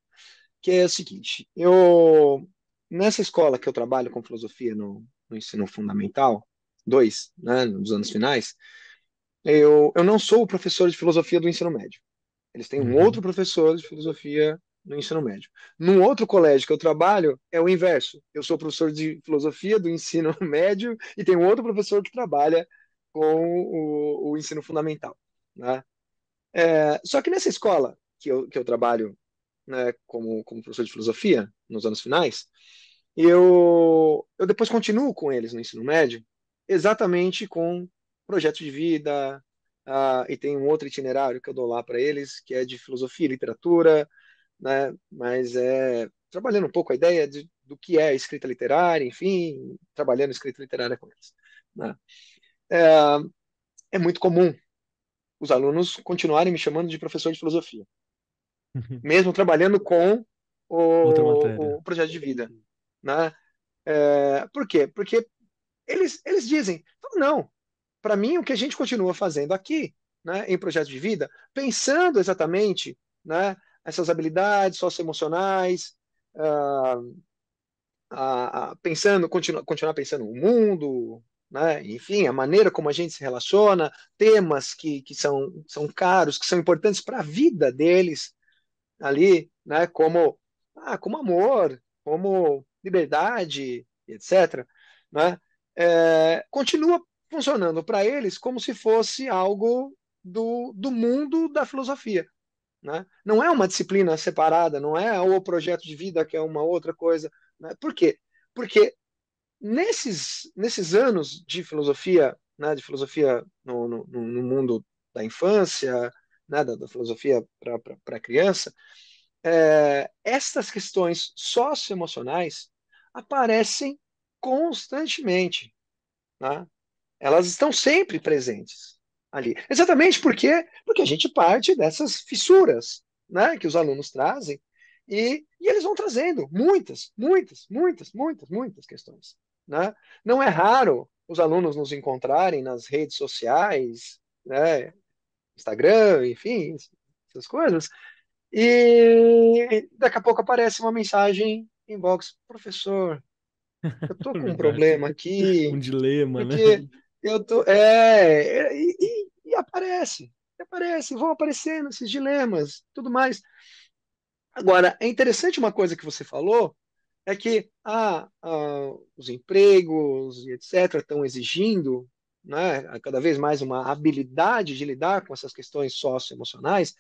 Speaker 3: Que é o seguinte, eu nessa escola que eu trabalho com filosofia no ensino fundamental 2, né, nos anos finais, eu não sou o professor de filosofia do ensino médio. Eles têm um
Speaker 1: Uhum.
Speaker 3: outro professor de filosofia no ensino médio. Num outro colégio que eu trabalho, é o inverso. Eu sou professor de filosofia do ensino médio e tem um outro professor que trabalha com o ensino fundamental, né? Só que nessa escola que eu trabalho, né, como professor de filosofia, nos anos finais, eu depois continuo com eles no ensino médio, exatamente com projeto de vida, e tem um outro itinerário que eu dou lá para eles, que é de filosofia e literatura, né, mas trabalhando um pouco a ideia do que é escrita literária, enfim, trabalhando escrita literária com eles, né. É, é muito comum os alunos continuarem me chamando de professor de filosofia, mesmo trabalhando com
Speaker 1: Outra matéria.
Speaker 3: o projeto de vida, né? Por quê? Porque eles dizem, não, para mim o que a gente continua fazendo aqui, né, em projeto de vida, pensando exatamente, né, essas habilidades socioemocionais, ah, pensando, continuar pensando o mundo, né, enfim, a maneira como a gente se relaciona, temas que são caros, que são importantes para a vida deles ali, né, como amor, como liberdade, etc., né, continua funcionando para eles como se fosse algo do mundo da filosofia, né? Não é uma disciplina separada, não é o projeto de vida que é uma outra coisa, né? Por quê? Porque nesses anos de filosofia, né, de filosofia no mundo da infância, né, da filosofia para a criança, estas questões socioemocionais aparecem constantemente, né? Elas estão sempre presentes ali. Exatamente porque a gente parte dessas fissuras, né, que os alunos trazem e eles vão trazendo muitas questões, né? Não é raro os alunos nos encontrarem nas redes sociais, né, Instagram, enfim, essas coisas, e daqui a pouco aparece uma mensagem inbox, professor, eu tô
Speaker 1: É
Speaker 3: com um
Speaker 1: verdade.
Speaker 3: problema
Speaker 1: Um
Speaker 3: aqui,
Speaker 1: dilema, né?
Speaker 3: porque eu tô. E aparece, vão aparecendo esses dilemas, tudo mais. Agora, é interessante uma coisa que você falou, é que os empregos e etc. estão exigindo, né, cada vez mais uma habilidade de lidar com essas questões socioemocionais.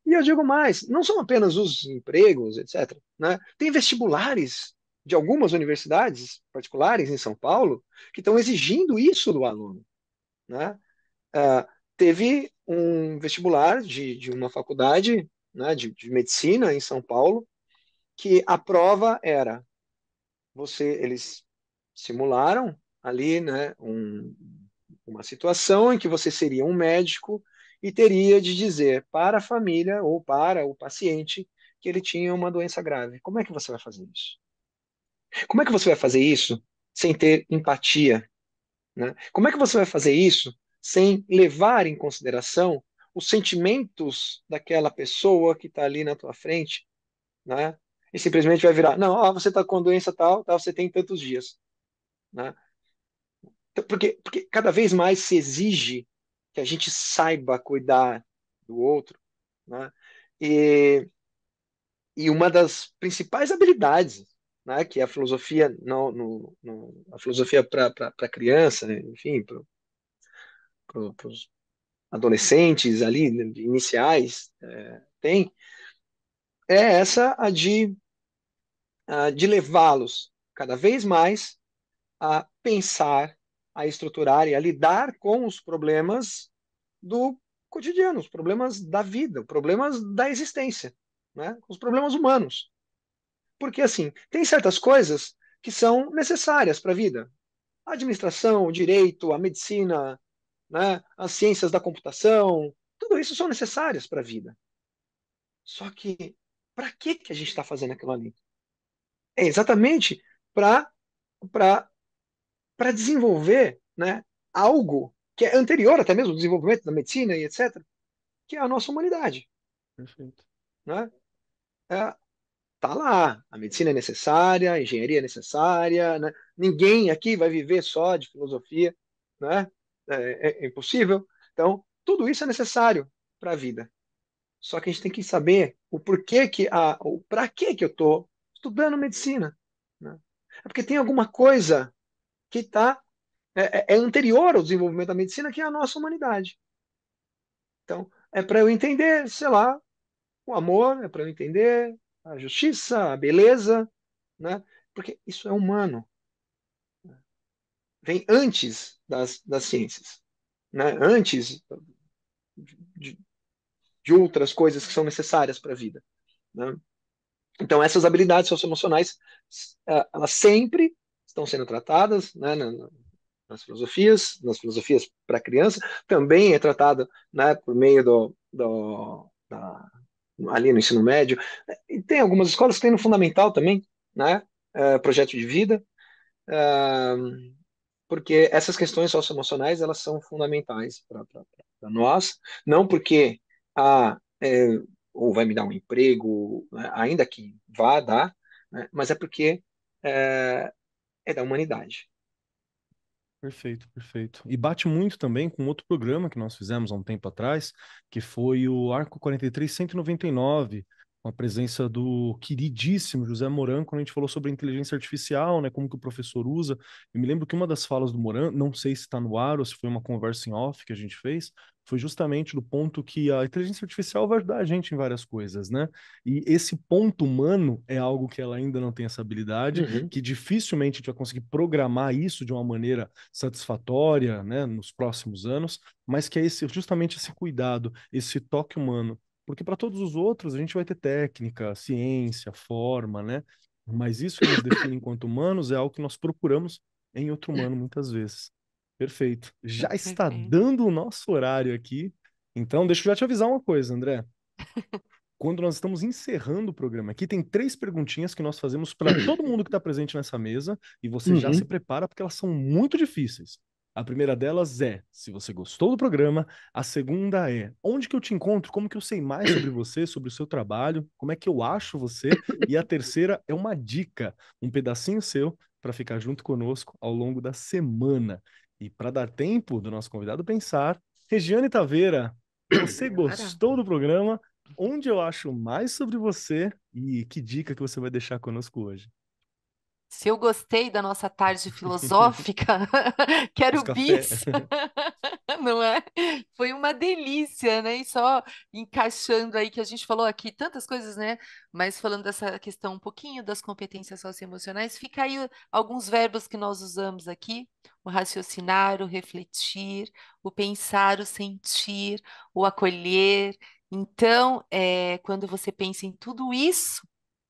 Speaker 3: E eu digo mais, não são apenas os empregos, etc., né? Tem vestibulares de algumas universidades particulares em São Paulo que estão exigindo isso do aluno, né? Teve um vestibular de uma faculdade, né, de medicina em São Paulo, que a prova era eles simularam ali, né, uma situação em que você seria um médico e teria de dizer para a família ou para o paciente que ele tinha uma doença grave. Como é que você vai fazer isso? Como é que você vai fazer isso sem ter empatia, né? Como é que você vai fazer isso sem levar em consideração os sentimentos daquela pessoa que está ali na tua frente, né? E simplesmente vai virar, não, ó, você está com doença tal, tal, você tem tantos dias, né? Então, porque cada vez mais se exige que a gente saiba cuidar do outro, né? E, e uma das principais habilidades, né, que é a filosofia, a filosofia para criança, né, enfim, para os adolescentes ali, né, iniciais, tem, é essa a de levá-los cada vez mais a pensar, a estruturar e a lidar com os problemas do cotidiano, os problemas da vida, os problemas da existência, né? Os problemas humanos. Porque, assim, tem certas coisas que são necessárias para a vida. A administração, o direito, a medicina, né? As ciências da computação, tudo isso são necessárias para a vida. Só que, para que a gente está fazendo aquilo ali? É exatamente para para desenvolver, né, algo que é anterior até mesmo ao desenvolvimento da medicina e etc., que é a nossa humanidade.
Speaker 1: Perfeito.
Speaker 3: Né? É, tá lá, a medicina é necessária, a engenharia é necessária, né? Ninguém aqui vai viver só de filosofia, né? É impossível. Então, tudo isso é necessário para a vida. Só que a gente tem que saber o porquê o para que eu estou estudando medicina, né? É porque tem alguma coisa que é anterior ao desenvolvimento da medicina, que é a nossa humanidade. Então, é para eu entender, sei lá, o amor, é para eu entender a justiça, a beleza, né? Porque isso é humano, vem antes das ciências, né? Antes de, de outras coisas que são necessárias para a vida, né? Então, essas habilidades socioemocionais, elas sempre estão sendo tratadas, né, nas filosofias para criança, também é tratado, né, por meio ali no ensino médio. E tem algumas escolas que têm no fundamental também, né, projeto de vida, é, porque essas questões socioemocionais elas são fundamentais para nós, não porque ou vai me dar um emprego, né, ainda que vá dar, né, mas é porque é, é da humanidade.
Speaker 1: Perfeito, perfeito. E bate muito também com outro programa que nós fizemos há um tempo atrás, que foi o Arco 43199, com a presença do queridíssimo José Moran, quando a gente falou sobre inteligência artificial, né, como que o professor usa. Eu me lembro que uma das falas do Moran, não sei se está no ar ou se foi uma conversa em off que a gente fez, foi justamente do ponto que a inteligência artificial vai ajudar a gente em várias coisas, né? E esse ponto humano é algo que ela ainda não tem essa habilidade,
Speaker 3: Uhum.
Speaker 1: que dificilmente a gente vai conseguir programar isso de uma maneira satisfatória, né, nos próximos anos, mas que é justamente esse cuidado, esse toque humano. Porque para todos os outros a gente vai ter técnica, ciência, forma, né? Mas isso que nos define enquanto humanos é algo que nós procuramos em outro humano muitas vezes. Perfeito. Já está
Speaker 2: Perfeito.
Speaker 1: dando o nosso horário aqui. Então, deixa eu já te avisar uma coisa, André. Quando nós estamos encerrando o programa aqui, tem 3 perguntinhas que nós fazemos para todo mundo que está presente nessa mesa e você já se
Speaker 3: Uhum.
Speaker 1: prepara porque elas são muito difíceis. A primeira delas é se você gostou do programa. A segunda é onde que eu te encontro, como que eu sei mais sobre você, sobre o seu trabalho, como é que eu acho você. E a terceira é uma dica, um pedacinho seu para ficar junto conosco ao longo da semana. E para dar tempo do nosso convidado pensar, Regiane Taveira, você
Speaker 2: Bora.
Speaker 1: gostou do programa? Onde eu acho mais sobre você e que dica que você vai deixar conosco hoje?
Speaker 2: Se eu gostei da nossa tarde filosófica, quero
Speaker 1: Os café.
Speaker 2: bis, não é? Foi uma delícia, né? E só encaixando aí que a gente falou aqui tantas coisas, né? Mas falando dessa questão um pouquinho das competências socioemocionais, fica aí alguns verbos que nós usamos aqui: o raciocinar, o refletir, o pensar, o sentir, o acolher. Então, quando você pensa em tudo isso,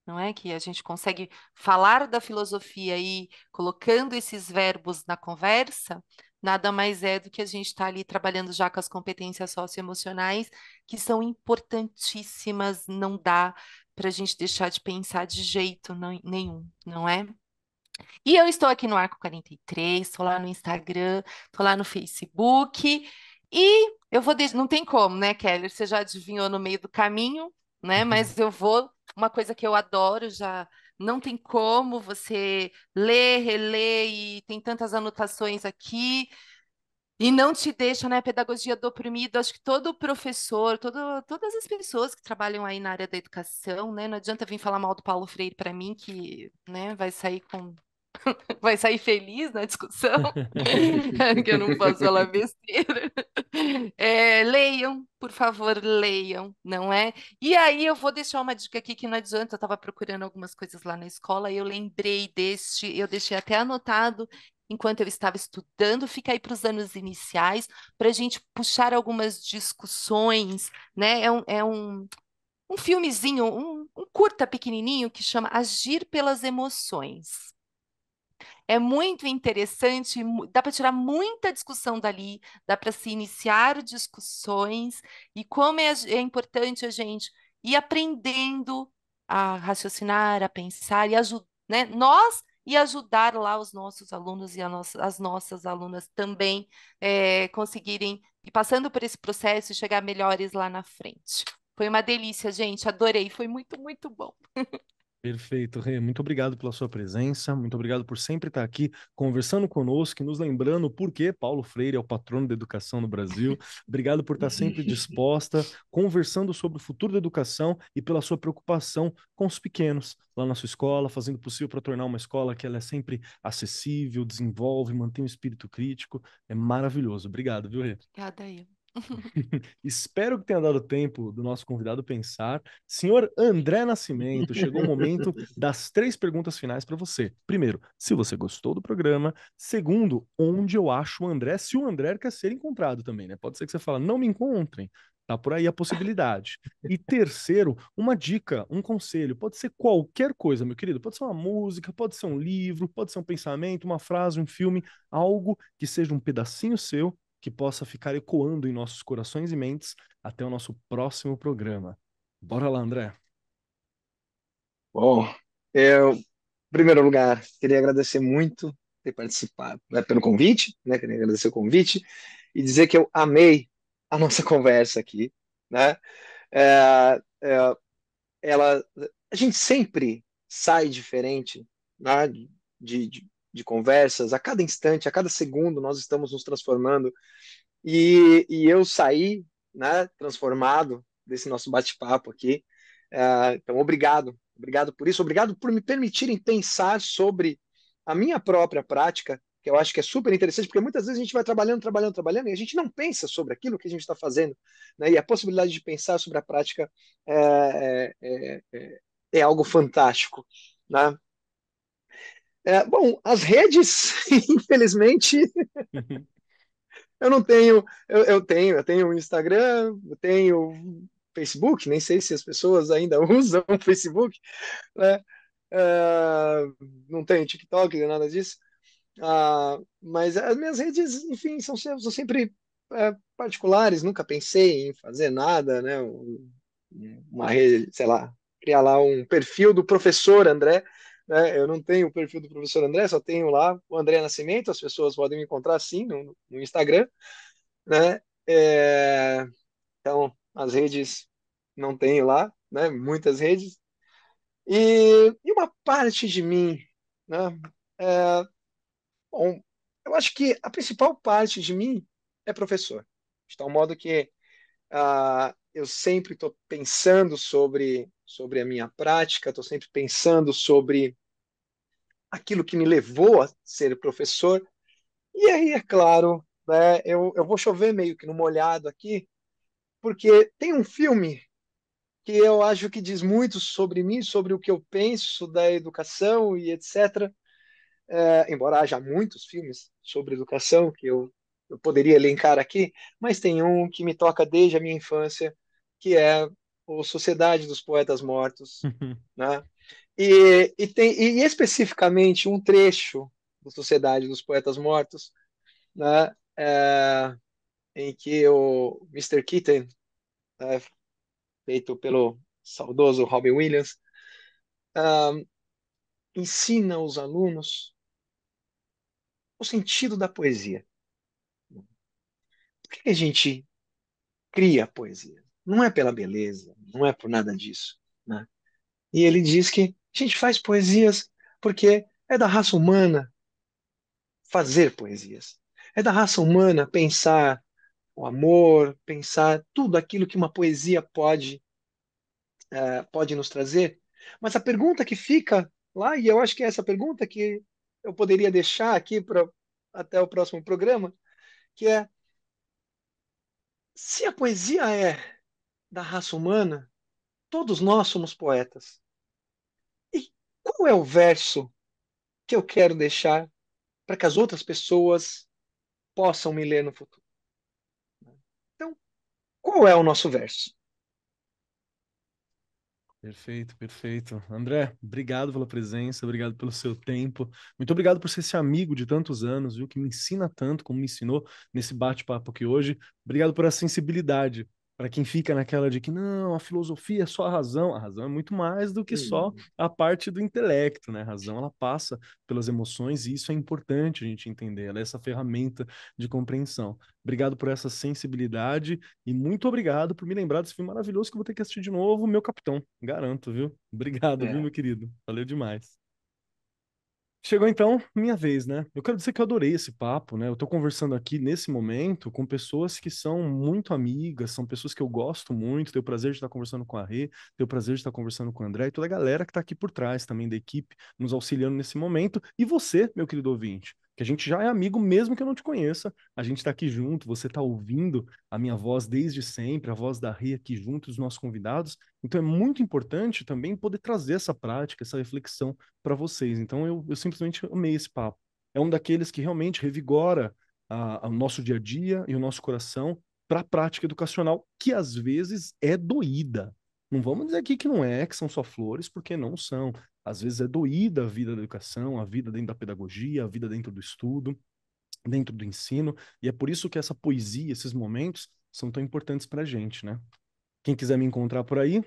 Speaker 2: não é? Que a gente consegue falar da filosofia e colocando esses verbos na conversa, nada mais é do que a gente estar ali trabalhando já com as competências socioemocionais, que são importantíssimas, não dá para a gente deixar de pensar de jeito nenhum, não é? E eu estou aqui no Arco 43, estou lá no Instagram, estou lá no Facebook, e eu vou. Não tem como, né, Keller? Você já adivinhou no meio do caminho, né? Mas eu vou. Uma coisa que eu adoro, já não tem como você ler, reler, e tem tantas anotações aqui. E não te deixa, né, pedagogia do oprimido. Acho que todo professor, todas as pessoas que trabalham aí na área da educação, né, não adianta vir falar mal do Paulo Freire para mim, que, né, vai sair feliz na discussão, que eu não posso falar besteira. Leiam, por favor, leiam, não é? E aí eu vou deixar uma dica aqui que não adianta, eu estava procurando algumas coisas lá na escola e eu lembrei eu deixei até anotado enquanto eu estava estudando, fica aí para os anos iniciais, para a gente puxar algumas discussões, né? Um filmezinho, um curta pequenininho que chama Agir pelas Emoções. É muito interessante, dá para tirar muita discussão dali, dá para se iniciar discussões, e como é importante a gente ir aprendendo a raciocinar, a pensar e ajudar, né? Nós e ajudar lá os nossos alunos e as nossas alunas também conseguirem ir passando por esse processo e chegar melhores lá na frente. Foi uma delícia, gente, adorei, foi muito, muito bom.
Speaker 1: Perfeito, Rê. Muito obrigado pela sua presença, muito obrigado por sempre estar aqui conversando conosco e nos lembrando por que Paulo Freire é o patrono da educação no Brasil. Obrigado por estar sempre disposta, conversando sobre o futuro da educação e pela sua preocupação com os pequenos lá na sua escola, fazendo o possível para tornar uma escola que ela é sempre acessível, desenvolve, mantém o espírito crítico. É maravilhoso. Obrigado, viu, Rê?
Speaker 2: Obrigada aí.
Speaker 1: Espero que tenha dado tempo do nosso convidado pensar. Senhor André Nascimento, chegou o momento das 3 perguntas finais para você. Primeiro, se você gostou do programa. Segundo, onde eu acho o André, se o André quer ser encontrado também, né? Pode ser que você fale, não me encontrem. Tá por aí a possibilidade. E terceiro, uma dica, um conselho. Pode ser qualquer coisa, meu querido. Pode ser uma música, pode ser um livro, pode ser um pensamento, uma frase, um filme, algo que seja um pedacinho seu que possa ficar ecoando em nossos corações e mentes até o nosso próximo programa. Bora lá, André.
Speaker 3: Bom, em primeiro lugar, queria agradecer muito ter participado, né, pelo convite, né? Queria agradecer o convite e dizer que eu amei a nossa conversa aqui, né? É, é, ela, a gente sempre sai diferente, né, de conversas, a cada instante, a cada segundo, nós estamos nos transformando e eu saí, né, transformado desse nosso bate-papo aqui. Então, obrigado por isso, obrigado por me permitirem pensar sobre a minha própria prática, que eu acho que é super interessante, porque muitas vezes a gente vai trabalhando, e a gente não pensa sobre aquilo que a gente está fazendo, né? E a possibilidade de pensar sobre a prática é algo fantástico, né? Bom, as redes, infelizmente, eu não tenho, eu tenho o Instagram, eu tenho o Facebook, nem sei se as pessoas ainda usam o Facebook, né? Ah, não tenho TikTok, nem nada disso. Mas as minhas redes, enfim, são sempre particulares, nunca pensei em fazer nada, né? Uma rede, sei lá, criar lá um perfil do professor André, né? Eu não tenho o perfil do professor André, só tenho lá o André Nascimento, as pessoas podem me encontrar assim no Instagram, né? Então, as redes não tenho lá, né? Muitas redes. E uma parte de mim, né? É, bom, eu acho que a principal parte de mim é professor. De tal modo que eu sempre estou pensando sobre a minha prática, estou sempre pensando sobre aquilo que me levou a ser professor. E aí, é claro, né, eu vou chover meio que no molhado aqui, porque tem um filme que eu acho que diz muito sobre mim, sobre o que eu penso da educação e etc. Embora haja muitos filmes sobre educação que eu poderia elencar aqui, mas tem um que me toca desde a minha infância, que é o Sociedade dos Poetas Mortos, né? E especificamente um trecho do Sociedade dos Poetas Mortos né, em que o Mr. Keaton, né, feito pelo saudoso Robin Williams, ah, ensina os alunos o sentido da poesia. Por que a gente cria poesia? Não é pela beleza, não é por nada disso, né? E ele diz que a gente faz poesias porque é da raça humana fazer poesias. É da raça humana pensar o amor, pensar tudo aquilo que uma poesia pode nos trazer. Mas a pergunta que fica lá, e eu acho que é essa pergunta que eu poderia deixar aqui para até o próximo programa, que é: se a poesia é da raça humana, todos nós somos poetas. E qual é o verso que eu quero deixar para que as outras pessoas possam me ler no futuro? Então, qual é o nosso verso?
Speaker 1: Perfeito, perfeito. André, obrigado pela presença, obrigado pelo seu tempo. Muito obrigado por ser esse amigo de tantos anos, viu, que me ensina tanto como me ensinou nesse bate-papo aqui hoje. Obrigado por essa sensibilidade. Para quem fica naquela de que não, a filosofia é só a razão é muito mais do que só
Speaker 3: Hum,
Speaker 1: a parte do intelecto, né? A razão ela passa pelas emoções e isso é importante a gente entender. Ela é essa ferramenta de compreensão. Obrigado por essa sensibilidade e muito obrigado por me lembrar desse filme maravilhoso que eu vou ter que assistir de novo, Meu Capitão. Garanto, viu? Obrigado, viu,
Speaker 3: é.
Speaker 1: meu querido? Valeu demais. Chegou então minha vez, né? Eu quero dizer que eu adorei esse papo, né? Eu tô conversando aqui nesse momento com pessoas que são muito amigas, são pessoas que eu gosto muito, tenho o prazer de estar conversando com a Rê, tenho o prazer de estar conversando com o André e toda a galera que tá aqui por trás também da equipe, nos auxiliando nesse momento. E você, meu querido ouvinte, que a gente já é amigo mesmo que eu não te conheça, a gente tá aqui junto, você tá ouvindo a minha voz desde sempre, a voz da Rê aqui junto, os nossos convidados. Então é muito importante também poder trazer essa prática, essa reflexão para vocês. Então eu simplesmente amei esse papo. É um daqueles que realmente revigora o nosso dia a dia e o nosso coração para a prática educacional, que às vezes é doída. Não vamos dizer aqui que não é, que são só flores, porque não são. Às vezes é doída a vida da educação, a vida dentro da pedagogia, a vida dentro do estudo, dentro do ensino, e é por isso que essa poesia, esses momentos, são tão importantes para a gente, né? Quem quiser me encontrar por aí,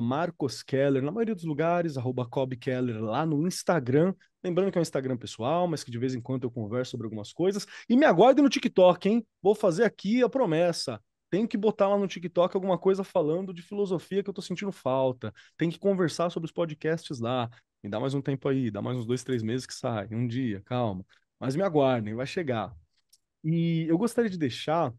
Speaker 1: Marcos Keller, na maioria dos lugares, Cobb Keller lá no Instagram. Lembrando que é um Instagram pessoal, mas que de vez em quando eu converso sobre algumas coisas. E me aguardem no TikTok, hein? Vou fazer aqui a promessa. Tem que botar lá no TikTok alguma coisa falando de filosofia que eu tô sentindo falta. Tem que conversar sobre os podcasts lá. Me dá mais um tempo aí, dá mais uns 2, 3 meses que sai. Um dia, calma. Mas me aguardem, vai chegar. E eu gostaria de deixar,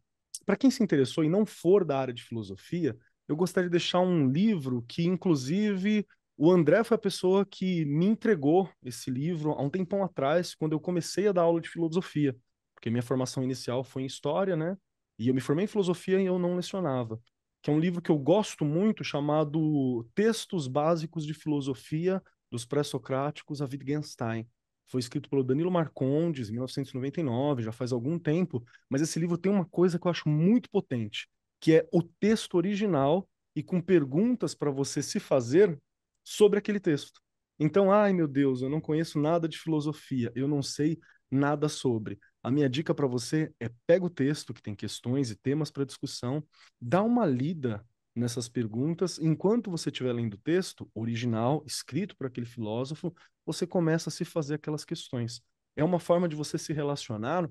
Speaker 1: para quem se interessou e não for da área de filosofia, eu gostaria de deixar um livro que, inclusive, o André foi a pessoa que me entregou esse livro há um tempão atrás, quando eu comecei a dar aula de filosofia, porque minha formação inicial foi em história, né? E eu me formei em filosofia e eu não lecionava. Que é um livro que eu gosto muito, chamado Textos Básicos de Filosofia dos Pré-Socráticos a Wittgenstein. Foi escrito pelo Danilo Marcondes em 1999, já faz algum tempo, mas esse livro tem uma coisa que eu acho muito potente, que é o texto original e com perguntas para você se fazer sobre aquele texto. Então, ai meu Deus, eu não conheço nada de filosofia, eu não sei nada sobre. A minha dica para você é pega o texto que tem questões e temas para discussão, dá uma lida nessas perguntas, enquanto você estiver lendo o texto original, escrito por aquele filósofo, você começa a se fazer aquelas questões. É uma forma de você se relacionar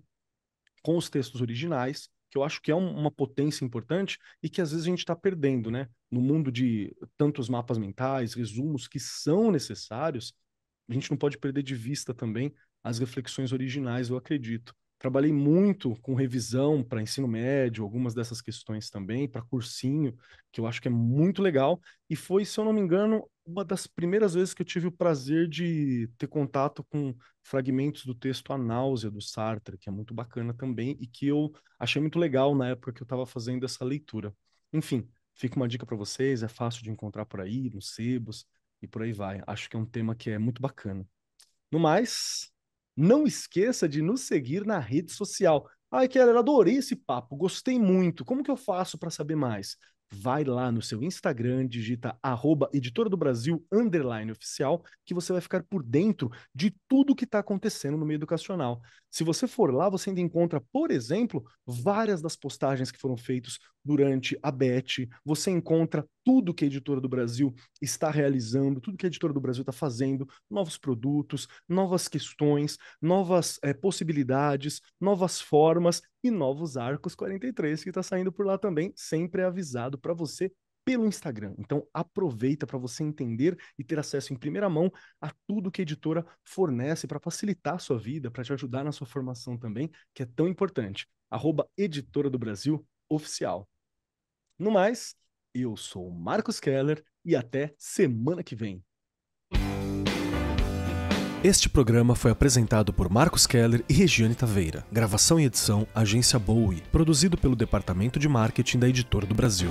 Speaker 1: com os textos originais, que eu acho que é uma potência importante e que às vezes a gente está perdendo, né? No mundo de tantos mapas mentais, resumos que são necessários, a gente não pode perder de vista também as reflexões originais, eu acredito. Trabalhei muito com revisão para ensino médio, algumas dessas questões também, para cursinho, que eu acho que é muito legal. E foi, se eu não me engano, uma das primeiras vezes que eu tive o prazer de ter contato com fragmentos do texto A Náusea, do Sartre, que é muito bacana também, e que eu achei muito legal na época que eu estava fazendo essa leitura. Enfim, fica uma dica para vocês, é fácil de encontrar por aí, nos sebos, e por aí vai. Acho que é um tema que é muito bacana. No mais, não esqueça de nos seguir na rede social. Ai, Keller, adorei esse papo, gostei muito. Como que eu faço para saber mais? vai lá no seu Instagram, digita @editora do Brasil _oficial, que você vai ficar por dentro de tudo que está acontecendo no meio educacional. Se você for lá, você ainda encontra, por exemplo, várias das postagens que foram feitas durante a BET, você encontra tudo que a Editora do Brasil está realizando, tudo que a Editora do Brasil está fazendo, novos produtos, novas questões, novas possibilidades, novas formas e novos Arcos 43 que está saindo por lá também, sempre é avisado para você pelo Instagram. Então aproveita para você entender e ter acesso em primeira mão a tudo que a editora fornece para facilitar a sua vida, para te ajudar na sua formação também, que é tão importante. @Editora do Brasil Oficial. No mais, eu sou o Marcos Keller e até semana que vem. Este programa foi apresentado por Marcos Keller e Regiane Taveira. Gravação e edição, Agência Bowie. Produzido pelo Departamento de Marketing da Editora do Brasil.